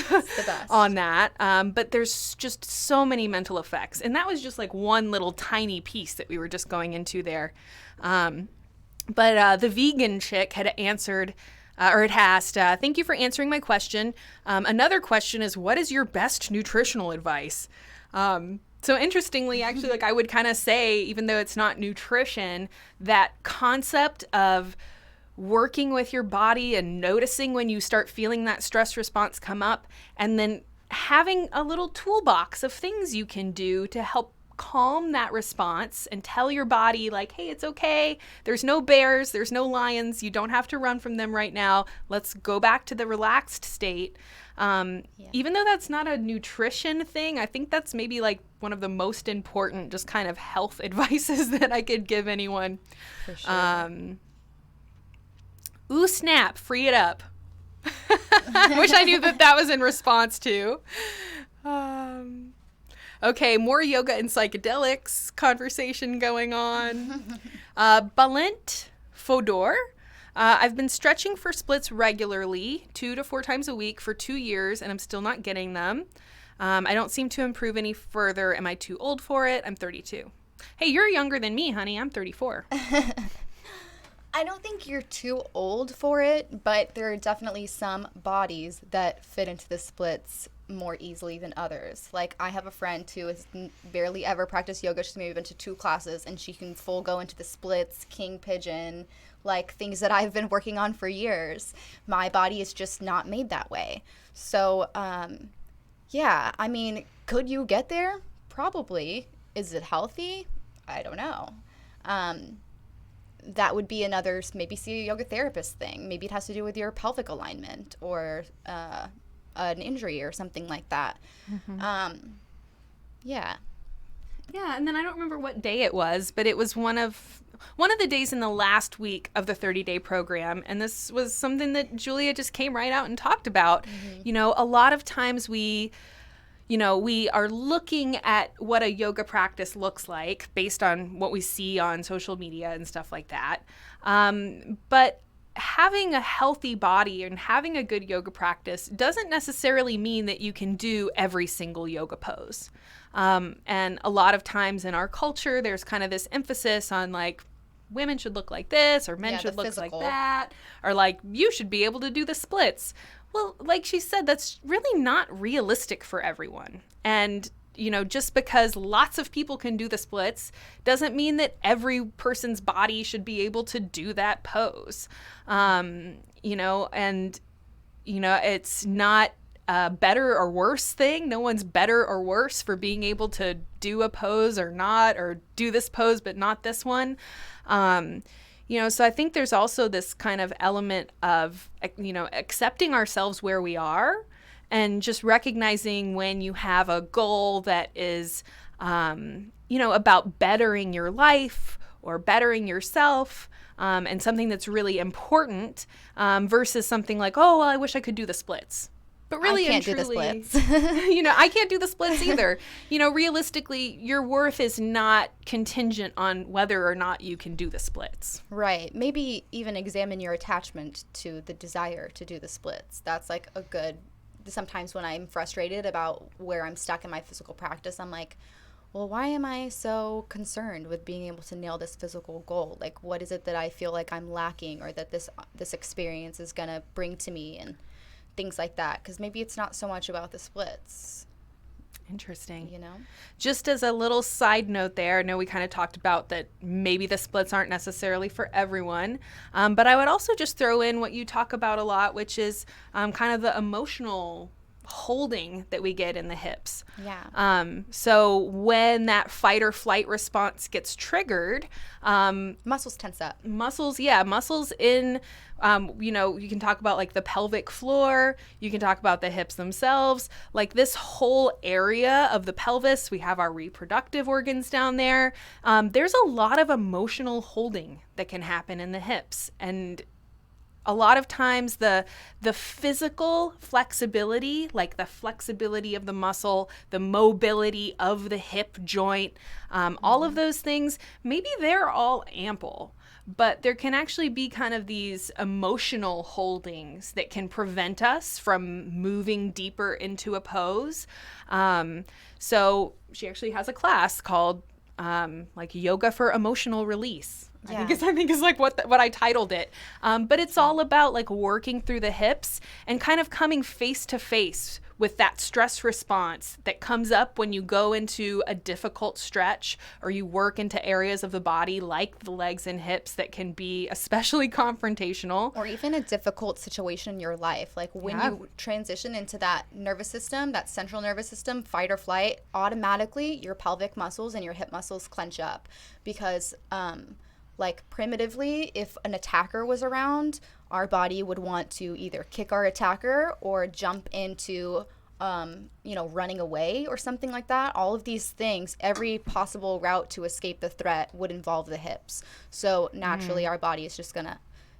on that. But there's just so many mental effects. And that was just like one little tiny piece that we were just going into there. But the vegan chick had answered, or had asked, thank you for answering my question. Another question is, what is your best nutritional advice? So interestingly, actually, like I would kind of say, even though it's not nutrition, that concept of working with your body and noticing when you start feeling that stress response come up, and then having a little toolbox of things you can do to help calm that response and tell your body like, hey, it's okay. There's no bears, there's no lions. You don't have to run from them right now. Let's go back to the relaxed state. Even though that's not a nutrition thing, I think that's maybe like one of the most important just kind of health advices that I could give anyone. For sure. Ooh, snap, free it up. I wish I knew that was in response to. Okay, more yoga and psychedelics conversation going on. Balint Fodor. I've been stretching for splits regularly, 2 to 4 times a week for 2 years, and I'm still not getting them. I don't seem to improve any further. Am I too old for it? I'm 32. Hey, you're younger than me, honey. I'm 34. I don't think you're too old for it, but there are definitely some bodies that fit into the splits more easily than others. Like, I have a friend who has barely ever practiced yoga. She's maybe been to 2 classes, and she can full go into the splits, king pigeon, like things that I've been working on for years. My body is just not made that way. So, yeah, I mean, could you get there? Probably. Is it healthy? I don't know. That would be another, maybe see a yoga therapist thing. Maybe it has to do with your pelvic alignment or an injury or something like that. Mm-hmm. Yeah. Yeah, and then I don't remember what day it was, but it was one of the days in the last week of the 30-day program, and this was something that Julia just came right out and talked about. Mm-hmm. You know, a lot of times we are looking at what a yoga practice looks like based on what we see on social media and stuff like that. But having a healthy body and having a good yoga practice doesn't necessarily mean that you can do every single yoga pose. And a lot of times in our culture, there's kind of this emphasis on like, women should look like this, or men should look like that, or like, you should be able to do the splits. Well, like she said, that's really not realistic for everyone. And just because lots of people can do the splits doesn't mean that every person's body should be able to do that pose. It's not a better or worse thing. No one's better or worse for being able to do a pose or not, or do this pose but not this one. So I think there's also this kind of element of, accepting ourselves where we are, and just recognizing when you have a goal that is, about bettering your life or bettering yourself, and something that's really important, versus something like, oh, well, I wish I could do the splits. But really, I can't do the splits. I can't do the splits either. Realistically, your worth is not contingent on whether or not you can do the splits. Right. Maybe even examine your attachment to the desire to do the splits. That's like a good, sometimes when I'm frustrated about where I'm stuck in my physical practice, I'm like, well, why am I so concerned with being able to nail this physical goal? Like, what is it that I feel like I'm lacking, or that this experience is going to bring to me, and things like that? Because maybe it's not so much about the splits. Interesting. Just as a little side note there, I know we kind of talked about that maybe the splits aren't necessarily for everyone, but I would also just throw in what you talk about a lot, which is kind of the emotional holding that we get in the hips. Yeah. So when that fight or flight response gets triggered, muscles tense up. Muscles in, you can talk about like the pelvic floor, you can talk about the hips themselves, like this whole area of the pelvis. We have our reproductive organs down there. There's a lot of emotional holding that can happen in the hips, and a lot of times the physical flexibility, like the flexibility of the muscle, the mobility of the hip joint, all of those things, maybe they're all ample, but there can actually be kind of these emotional holdings that can prevent us from moving deeper into a pose. So she actually has a class called like Yoga for Emotional Release. Yeah. I think is like what I titled it. But it's all about like working through the hips and kind of coming face to face with that stress response that comes up when you go into a difficult stretch, or you work into areas of the body like the legs and hips that can be especially confrontational. Or even a difficult situation in your life. Like when you transition into that nervous system, that central nervous system, fight or flight, automatically your pelvic muscles and your hip muscles clench up, because like primitively, if an attacker was around, our body would want to either kick our attacker or jump into, running away or something like that. All of these things, every possible route to escape the threat would involve the hips. So naturally, our body is just going to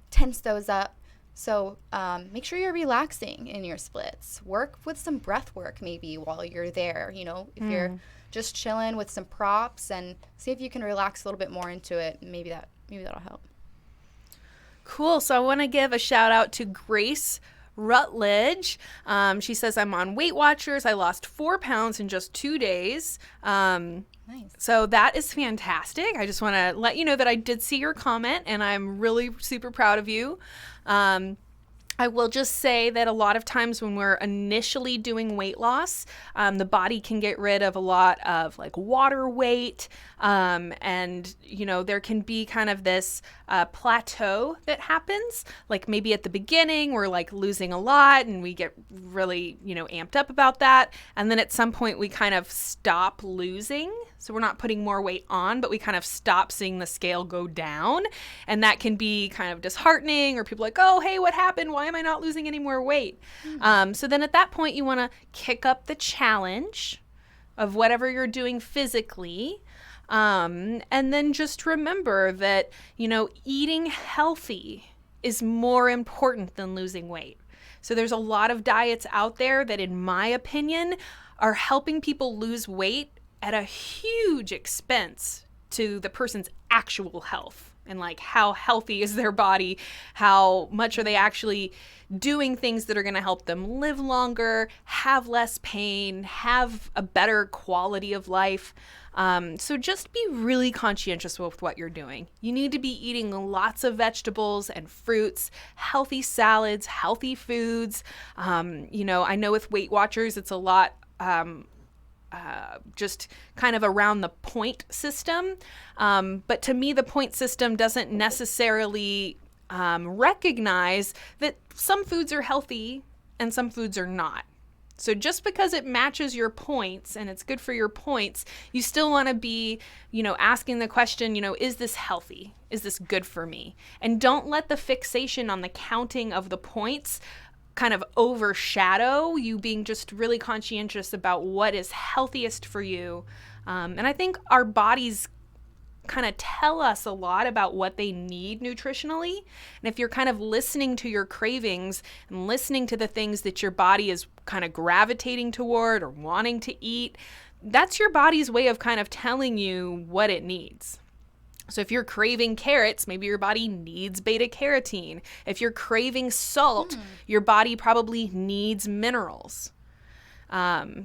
tense those up. So make sure you're relaxing in your splits. Work with some breath work maybe while you're there. If you're just chilling with some props, and see if you can relax a little bit more into it. Maybe that'll help. Cool. So I want to give a shout out to Grace Rutledge. She says, I'm on Weight Watchers. I lost 4 pounds in just 2 days. Nice. So that is fantastic. I just want to let you know that I did see your comment, and I'm really super proud of you. I will just say that a lot of times when we're initially doing weight loss, the body can get rid of a lot of like water weight, and there can be kind of this plateau that happens. Like maybe at the beginning we're like losing a lot and we get really amped up about that, and then at some point we kind of stop losing. So we're not putting more weight on, but we kind of stop seeing the scale go down. And that can be kind of disheartening, or people are like, oh, hey, what happened? Why am I not losing any more weight? So then at that point, you want to kick up the challenge of whatever you're doing physically. And then just remember that, eating healthy is more important than losing weight. So there's a lot of diets out there that, in my opinion, are helping people lose weight at a huge expense to the person's actual health. and like how healthy is their body, how much are they actually doing things that are going to help them live longer, have less pain, have a better quality of life. So just be really conscientious with what you're doing. You need to be eating lots of vegetables and fruits, healthy salads, healthy foods. You know, I know with Weight Watchers, it's a lot just kind of around the point system. But to me, the point system doesn't necessarily recognize that some foods are healthy and some foods are not. So just because it matches your points and it's good for your points, you still want to be, you know, asking the question, you know, is this healthy? Is this good for me? And don't let the fixation on the counting of the points kind of overshadow you being just really conscientious about what is healthiest for you. And I think our bodies kind of tell us a lot about what they need nutritionally. And if you're kind of listening to your cravings and listening to the things that your body is kind of gravitating toward or wanting to eat, that's your body's way of kind of telling you what it needs. So if you're craving carrots, maybe your body needs beta carotene. If you're craving salt, your body probably needs minerals.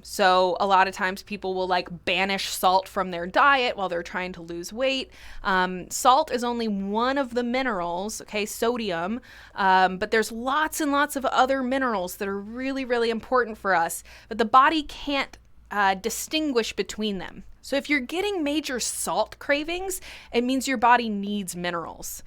So a lot of times people will like banish salt from their diet while they're trying to lose weight. Salt is only one of the minerals, okay, sodium, but there's lots and lots of other minerals that are really, really important for us, but the body can't distinguish between them. So if you're getting major salt cravings, it means your body needs minerals.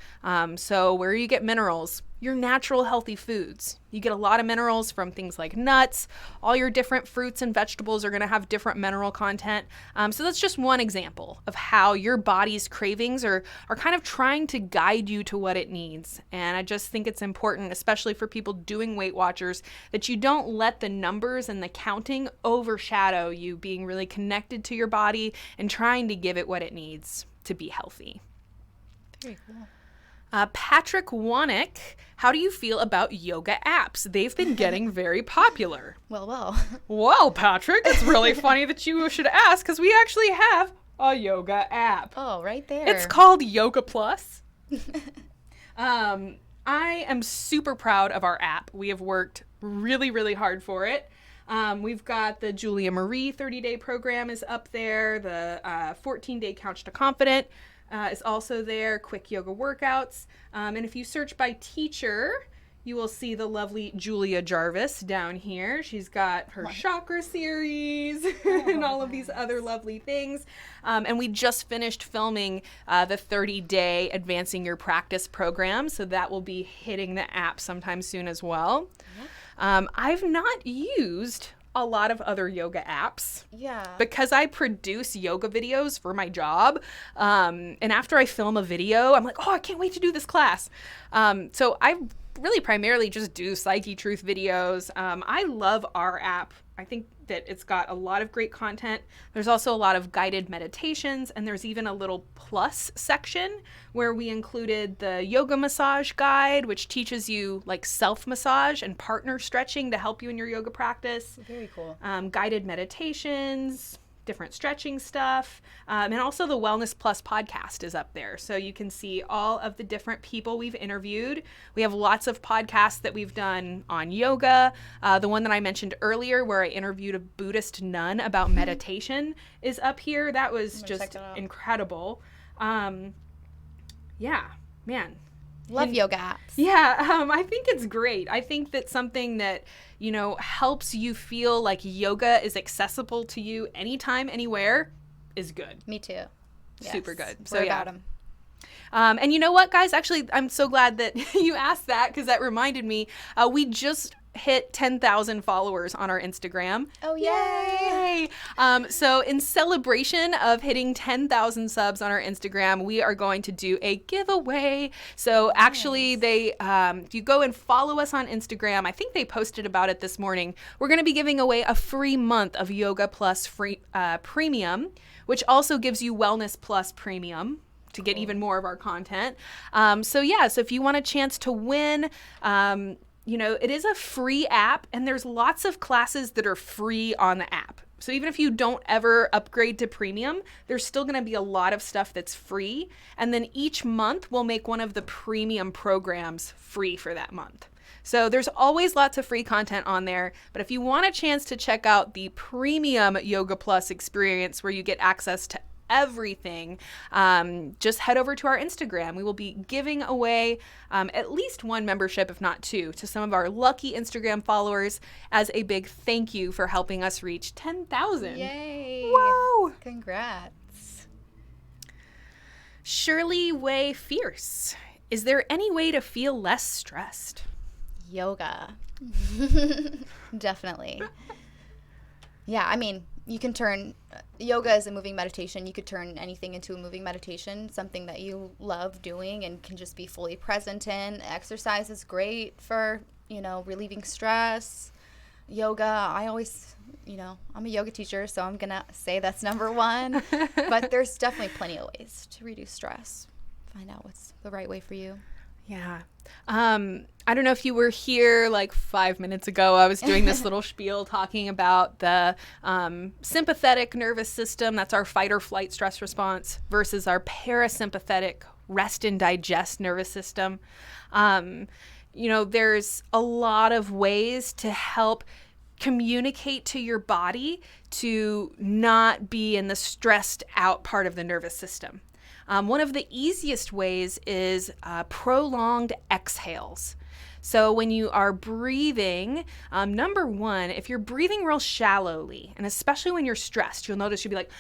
So where you get minerals? Your natural healthy foods. You get a lot of minerals from things like nuts. All your different fruits and vegetables are going to have different mineral content. So that's just one example of how your body's cravings are kind of trying to guide you to what it needs. And I just think it's important, especially for people doing Weight Watchers, that you don't let the numbers and the counting overshadow you being really connected to your body and trying to give it what it needs to be healthy. Very cool. Patrick Wanick, how do you feel about yoga apps? They've been getting very popular. Well, Patrick, it's really funny that you should ask because we actually have a yoga app. Oh, right there. It's called Yoga Plus. I am super proud of our app. We have worked really, really hard for it. We've got the Julia Marie 30-day program is up there. The 14-day Couch to Confident is also there, quick yoga workouts. And if you search by teacher, you will see the lovely Julia Jarvis down here. She's got her chakra series and all of these other lovely things. And we just finished filming the 30-day Advancing Your Practice program, so that will be hitting the app sometime soon as well. I've not used a lot of other yoga apps. Yeah. Because I produce yoga videos for my job. And after I film a video, I'm like, oh, I can't wait to do this class. So I really primarily just do Psyche Truth videos. I love our app. I think that it's got a lot of great content. There's also a lot of guided meditations, and there's even a little plus section where we included the yoga massage guide, which teaches you like self-massage and partner stretching to help you in your yoga practice. Very cool. Guided meditations, different stretching stuff, and also the Wellness Plus podcast is up there. So you can see all of the different people we've interviewed. We have lots of podcasts that we've done on yoga. The one that I mentioned earlier where I interviewed a Buddhist nun about meditation is up here. That was just incredible. Yeah, man. Love yoga apps. Yeah, I think it's great. I think that something that, you know, helps you feel like yoga is accessible to you anytime, anywhere is good. Me too. Yes. Super good. So about them. And you know what, guys? Actually, I'm so glad that you asked that because that reminded me. We just hit 10,000 followers on our Instagram. Oh, yay! So in celebration of hitting 10,000 subs on our Instagram, we are going to do a giveaway. So actually, if you go and follow us on Instagram, I think they posted about it this morning. We're going to be giving away a free month of Yoga Plus free Premium, which also gives you Wellness Plus Premium to get even more of our content. So if you want a chance to win, you know, it is a free app, and there's lots of classes that are free on the app. So even if you don't ever upgrade to premium, there's still going to be a lot of stuff that's free. And then each month we'll make one of the premium programs free for that month. So there's always lots of free content on there. But if you want a chance to check out the premium Yoga Plus experience where you get access to everything, just head over to our Instagram. We will be giving away at least one membership, if not two, to some of our lucky Instagram followers as a big thank you for helping us reach 10,000. Yay! Whoa! Congrats. Shirley Way Fierce. Is there any way to feel less stressed? Yoga. Definitely. Yeah, I mean, you can turn yoga as a moving meditation. You could turn anything into a moving meditation, something that you love doing and can just be fully present in. Exercise is great for, relieving stress. Yoga, I always, I'm a yoga teacher, so I'm going to say that's number one. But there's definitely plenty of ways to reduce stress. Find out what's the right way for you. Yeah. I don't know if you were here like 5 minutes ago. I was doing this little spiel talking about the sympathetic nervous system. That's our fight or flight stress response versus our parasympathetic rest and digest nervous system. There's a lot of ways to help communicate to your body to not be in the stressed out part of the nervous system. One of the easiest ways is prolonged exhales. So when you are breathing, number one, if you're breathing real shallowly, and especially when you're stressed, you'll notice you'll be like,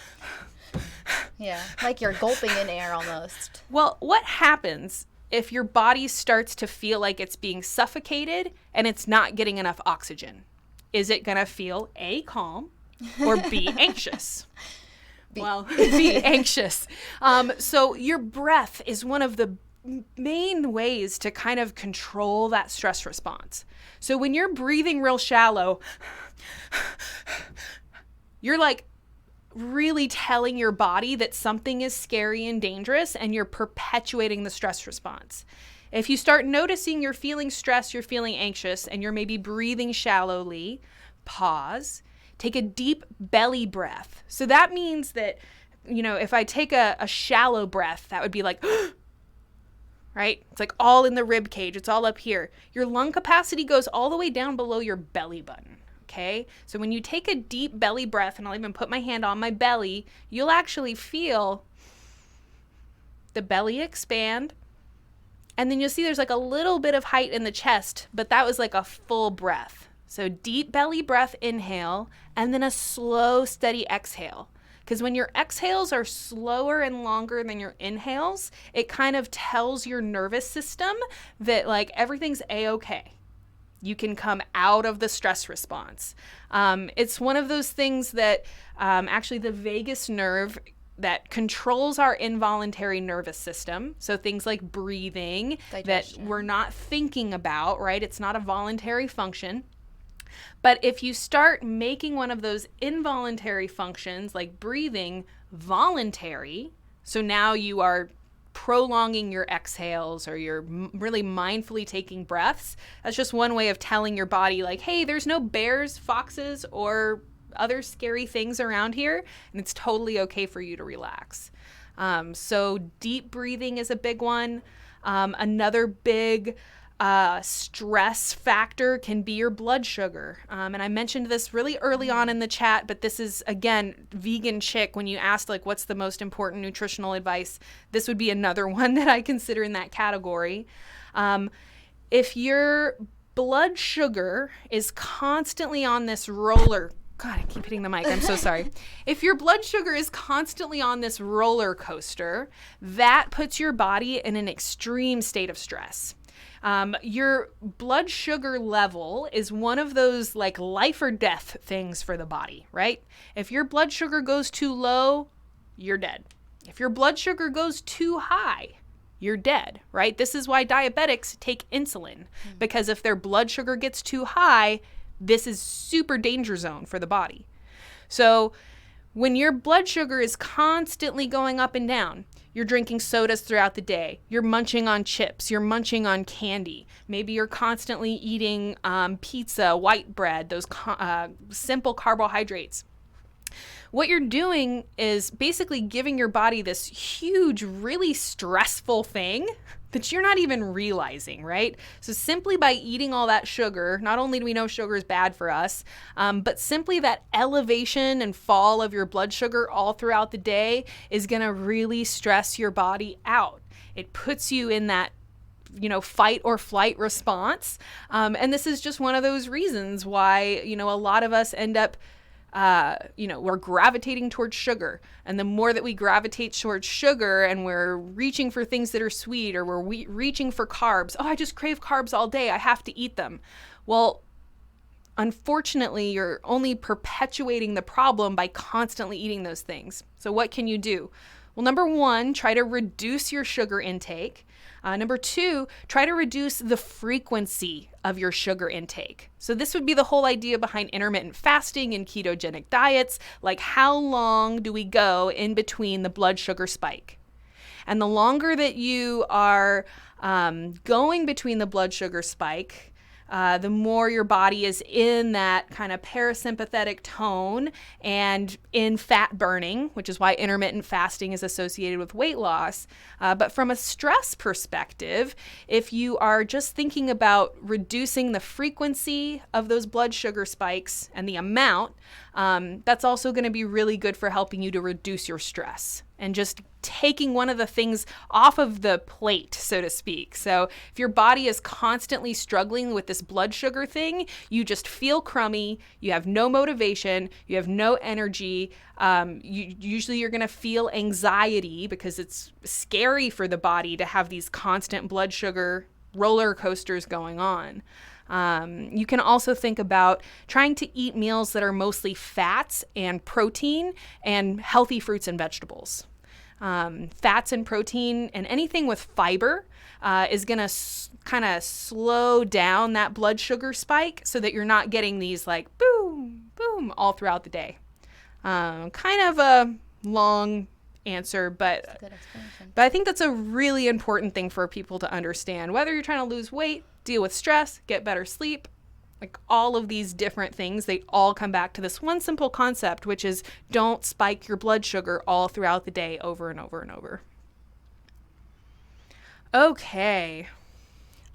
yeah, like you're gulping in air almost. Well, what happens if your body starts to feel like it's being suffocated and it's not getting enough oxygen? Is it going to feel A, calm, or B, anxious? Be anxious. So your breath is one of the main ways to kind of control that stress response. So when you're breathing real shallow, you're like really telling your body that something is scary and dangerous, and you're perpetuating the stress response. If you start noticing you're feeling stressed, you're feeling anxious, and you're maybe breathing shallowly, pause. Take a deep belly breath. So that means that, if I take a shallow breath, that would be like, right? It's like all in the rib cage. It's all up here. Your lung capacity goes all the way down below your belly button. Okay? So when you take a deep belly breath, and I'll even put my hand on my belly, you'll actually feel the belly expand. And then you'll see there's like a little bit of height in the chest, but that was like a full breath. So deep belly breath, inhale, and then a slow, steady exhale. Because when your exhales are slower and longer than your inhales, it kind of tells your nervous system that like everything's A-okay. You can come out of the stress response. It's one of those things that actually the vagus nerve that controls our involuntary nervous system. So things like breathing, digestion, that we're not thinking about, right? It's not a voluntary function. But if you start making one of those involuntary functions like breathing voluntary, so now you are prolonging your exhales or you're really mindfully taking breaths, that's just one way of telling your body like, hey, there's no bears, foxes, or other scary things around here, and it's totally okay for you to relax. So deep breathing is a big one. Another big stress factor can be your blood sugar. And I mentioned this really early on in the chat, but this is, again, vegan chick. When you asked, like, what's the most important nutritional advice, this would be another one that I consider in that category. If your blood sugar is constantly on this roller, God, I keep hitting the mic. I'm so sorry. If your blood sugar is constantly on this roller coaster, that puts your body in an extreme state of stress. Your blood sugar level is one of those like life or death things for the body, right? If your blood sugar goes too low, you're dead. If your blood sugar goes too high, you're dead, right? This is why diabetics take insulin, because if their blood sugar gets too high, this is super danger zone for the body. So when your blood sugar is constantly going up and down, you're drinking sodas throughout the day, you're munching on chips, you're munching on candy, maybe you're constantly eating pizza, white bread, those simple carbohydrates. what you're doing is basically giving your body this huge, really stressful thing that you're not even realizing, right? So simply by eating all that sugar, not only do we know sugar is bad for us, but simply that elevation and fall of your blood sugar all throughout the day is going to really stress your body out. It puts you in that fight or flight response. And this is just one of those reasons why, a lot of us end up we're gravitating towards sugar. And the more that we gravitate towards sugar and we're reaching for things that are sweet, or we're reaching for carbs. Oh, I just crave carbs all day. I have to eat them. Well, unfortunately, you're only perpetuating the problem by constantly eating those things. So what can you do? Well, number one, try to reduce your sugar intake. Number two, try to reduce the frequency of your sugar intake. So this would be the whole idea behind intermittent fasting and ketogenic diets. Like, how long do we go in between the blood sugar spike? And the longer that you are going between the blood sugar spike, the more your body is in that kind of parasympathetic tone and in fat burning, which is why intermittent fasting is associated with weight loss. But from a stress perspective, if you are just thinking about reducing the frequency of those blood sugar spikes and the amount, that's also going to be really good for helping you to reduce your stress and just taking one of the things off of the plate, so to speak. So if your body is constantly struggling with this blood sugar thing, you just feel crummy, you have no motivation, you have no energy. You're going to feel anxiety because it's scary for the body to have these constant blood sugar roller coasters going on. You can also think about trying to eat meals that are mostly fats and protein and healthy fruits and vegetables. Fats and protein and anything with fiber is going to kind of slow down that blood sugar spike so that you're not getting these like boom, boom all throughout the day. Kind of a long answer, but I think that's a really important thing for people to understand. Whether you're trying to lose weight, deal with stress, get better sleep, like all of these different things, they all come back to this one simple concept, which is don't spike your blood sugar all throughout the day over and over and over. Okay.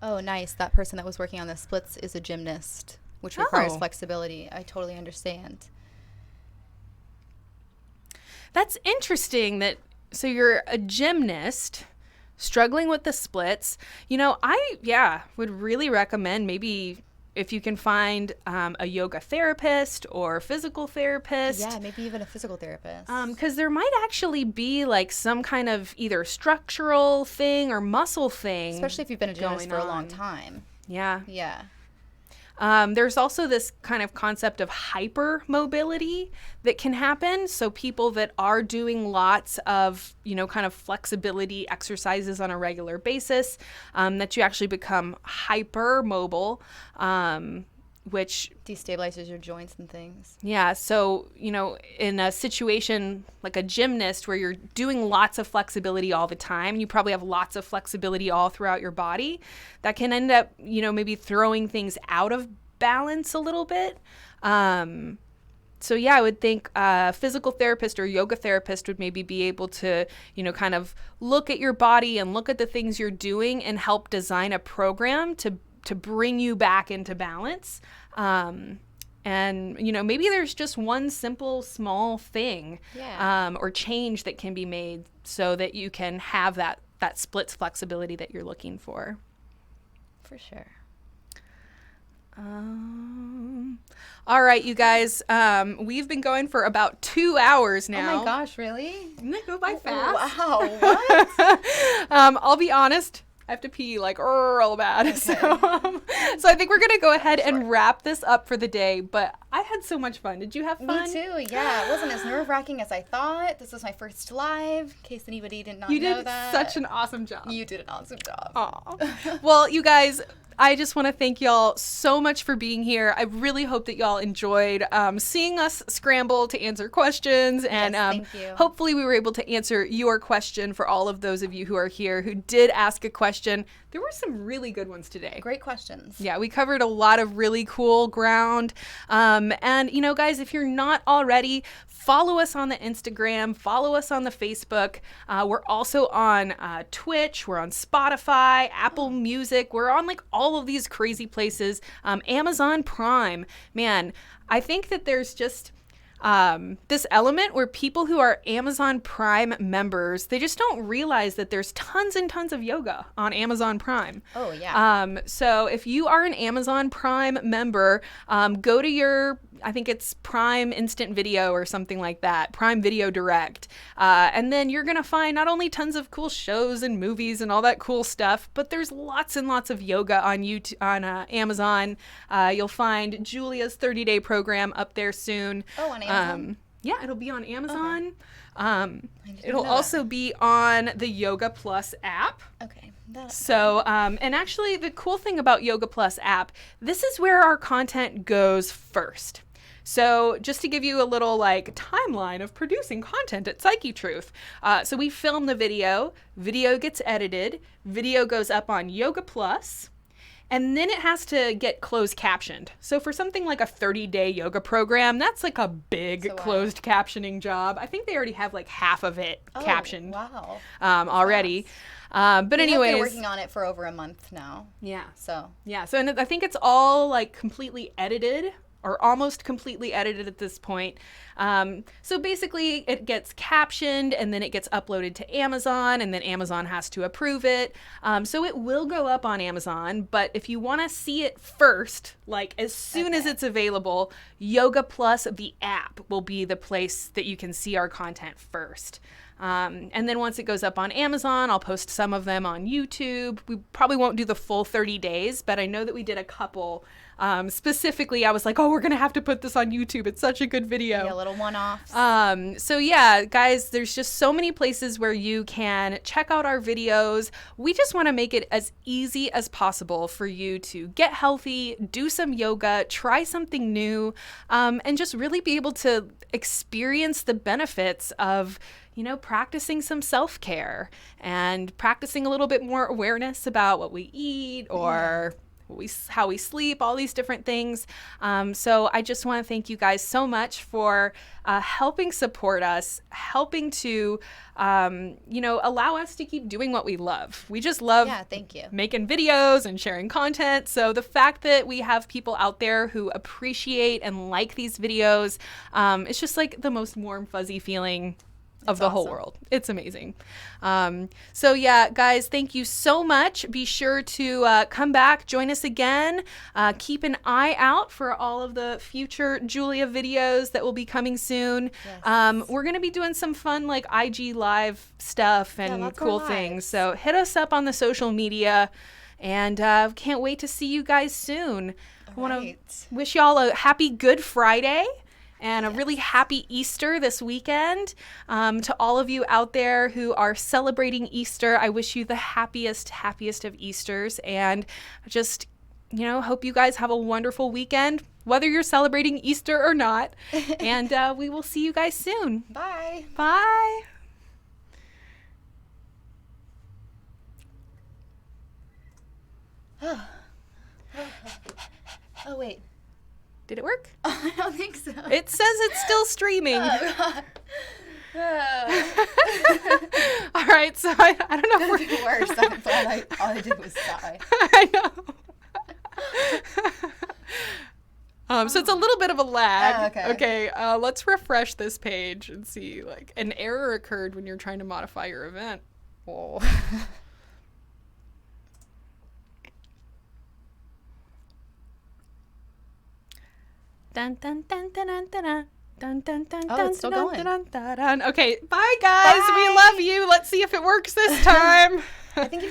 Oh, nice. That person that was working on the splits is a gymnast, which requires flexibility. I totally understand. That's interesting so you're a gymnast struggling with the splits. I would really recommend maybe if you can find a yoga therapist or physical therapist. Yeah, maybe even a physical therapist. Because there might actually be like some kind of either structural thing or muscle thing. Especially if you've been a gymnast for a long time. Yeah. Yeah. There's also this kind of concept of hypermobility that can happen. So people that are doing lots of, kind of flexibility exercises on a regular basis, that you actually become hypermobile, which destabilizes your joints and things. Yeah. So, in a situation like a gymnast where you're doing lots of flexibility all the time, you probably have lots of flexibility all throughout your body. That can end up, maybe throwing things out of balance a little bit. So yeah, I would think a physical therapist or yoga therapist would maybe be able to, kind of look at your body and look at the things you're doing and help design a program to bring you back into balance. And, maybe there's just one simple, small thing or change that can be made so that you can have that splits flexibility that you're looking for. For sure. All right, you guys, we've been going for about 2 hours now. Oh my gosh, really? Didn't it go by fast? Wow, what? I'll be honest. I have to pee like real bad. Okay. So I think we're going to go ahead and wrap this up for the day. But I had so much fun. Did you have fun? Me too, yeah. It wasn't as nerve-wracking as I thought. This was my first live, in case anybody did not know that. You did such an awesome job. You did an awesome job. Aw. Well, you guys, I just want to thank y'all so much for being here. I really hope that y'all enjoyed seeing us scramble to answer questions. And thank you. hopefully we were able to answer your question for all of those of you who are here who did ask a question. There were some really good ones today. Great questions. Yeah, we covered a lot of really cool ground. And, you know, guys, if you're not already, follow us on the Instagram, follow us on the Facebook. We're also on Twitch, we're on Spotify, Apple Music. We're on like all of these crazy places. Amazon Prime. Man, I think that there's just this element where people who are Amazon Prime members, they just don't realize that there's tons and tons of yoga on Amazon Prime. Oh, yeah. So if you are an Amazon Prime member, go to your, I think it's Prime Instant Video or something like that, Prime Video Direct. And then you're going to find not only tons of cool shows and movies and all that cool stuff, but there's lots and lots of yoga on YouTube, on Amazon. You'll find Julia's 30-day program up there soon. Oh, on Amazon? Yeah, it'll be on Amazon. Okay. It'll also be on the Yoga Plus app. Okay. So, and actually the cool thing about Yoga Plus app, this is where our content goes first. So just to give you a little like timeline of producing content at Psyche Truth. So we film the video gets edited, video goes up on Yoga Plus, and then it has to get closed captioned. So for something like a 30-day yoga program, that's like a big closed captioning job. I think they already have like half of it captioned. Wow. Already. But anyways, been working on it for over a month now. Yeah. So and I think it's all like completely edited or almost completely edited at this point. So basically it gets captioned and then it gets uploaded to Amazon and then Amazon has to approve it. So it will go up on Amazon, but if you want to see it first, like as soon as it's available, Yoga Plus, the app, will be the place that you can see our content first. And then once it goes up on Amazon, I'll post some of them on YouTube. We probably won't do the full 30 days, but I know that we did a couple. Specifically, I was like, oh, we're going to have to put this on YouTube. It's such a good video. Yeah, little one-offs. So yeah, guys, there's just so many places where you can check out our videos. We just want to make it as easy as possible for you to get healthy, do some yoga, try something new, and just really be able to experience the benefits of, you know, practicing some self-care and practicing a little bit more awareness about what we eat or how we sleep, all these different things. So I just want to thank you guys so much for helping support us, helping to, allow us to keep doing what we love. We just love thank you. Making videos and sharing content. So the fact that we have people out there who appreciate and like these videos, it's just like the most warm, fuzzy feeling of the whole world. It's amazing. So yeah, guys, thank you so much. Be sure to come back, join us again. Keep an eye out for all of the future Julia videos that will be coming soon. Yes. We're going to be doing some fun like IG live stuff and cool things. So hit us up on the social media and can't wait to see you guys soon. I want to wish y'all a happy Good Friday. And a really happy Easter this weekend. To all of you out there who are celebrating Easter, I wish you the happiest of Easters. And just, hope you guys have a wonderful weekend, whether you're celebrating Easter or not. And we will see you guys soon. Bye. Bye. Oh, wait. Did it work? I don't think so. It says it's still streaming. Oh, All right, so I don't know. Could have been worse. I thought all I did was sigh. I know. So it's a little bit of a lag. Oh, okay. Okay, let's refresh this page and see, like, an error occurred when you're trying to modify your event. Oh. Dun, dun, dun, dun, dun, dun, dun. Dun, dun, dun, oh, dun, it's still dun, going. dun, dun, dun. Okay, bye guys. Bye. We love you. Let's see if it works this time. I think you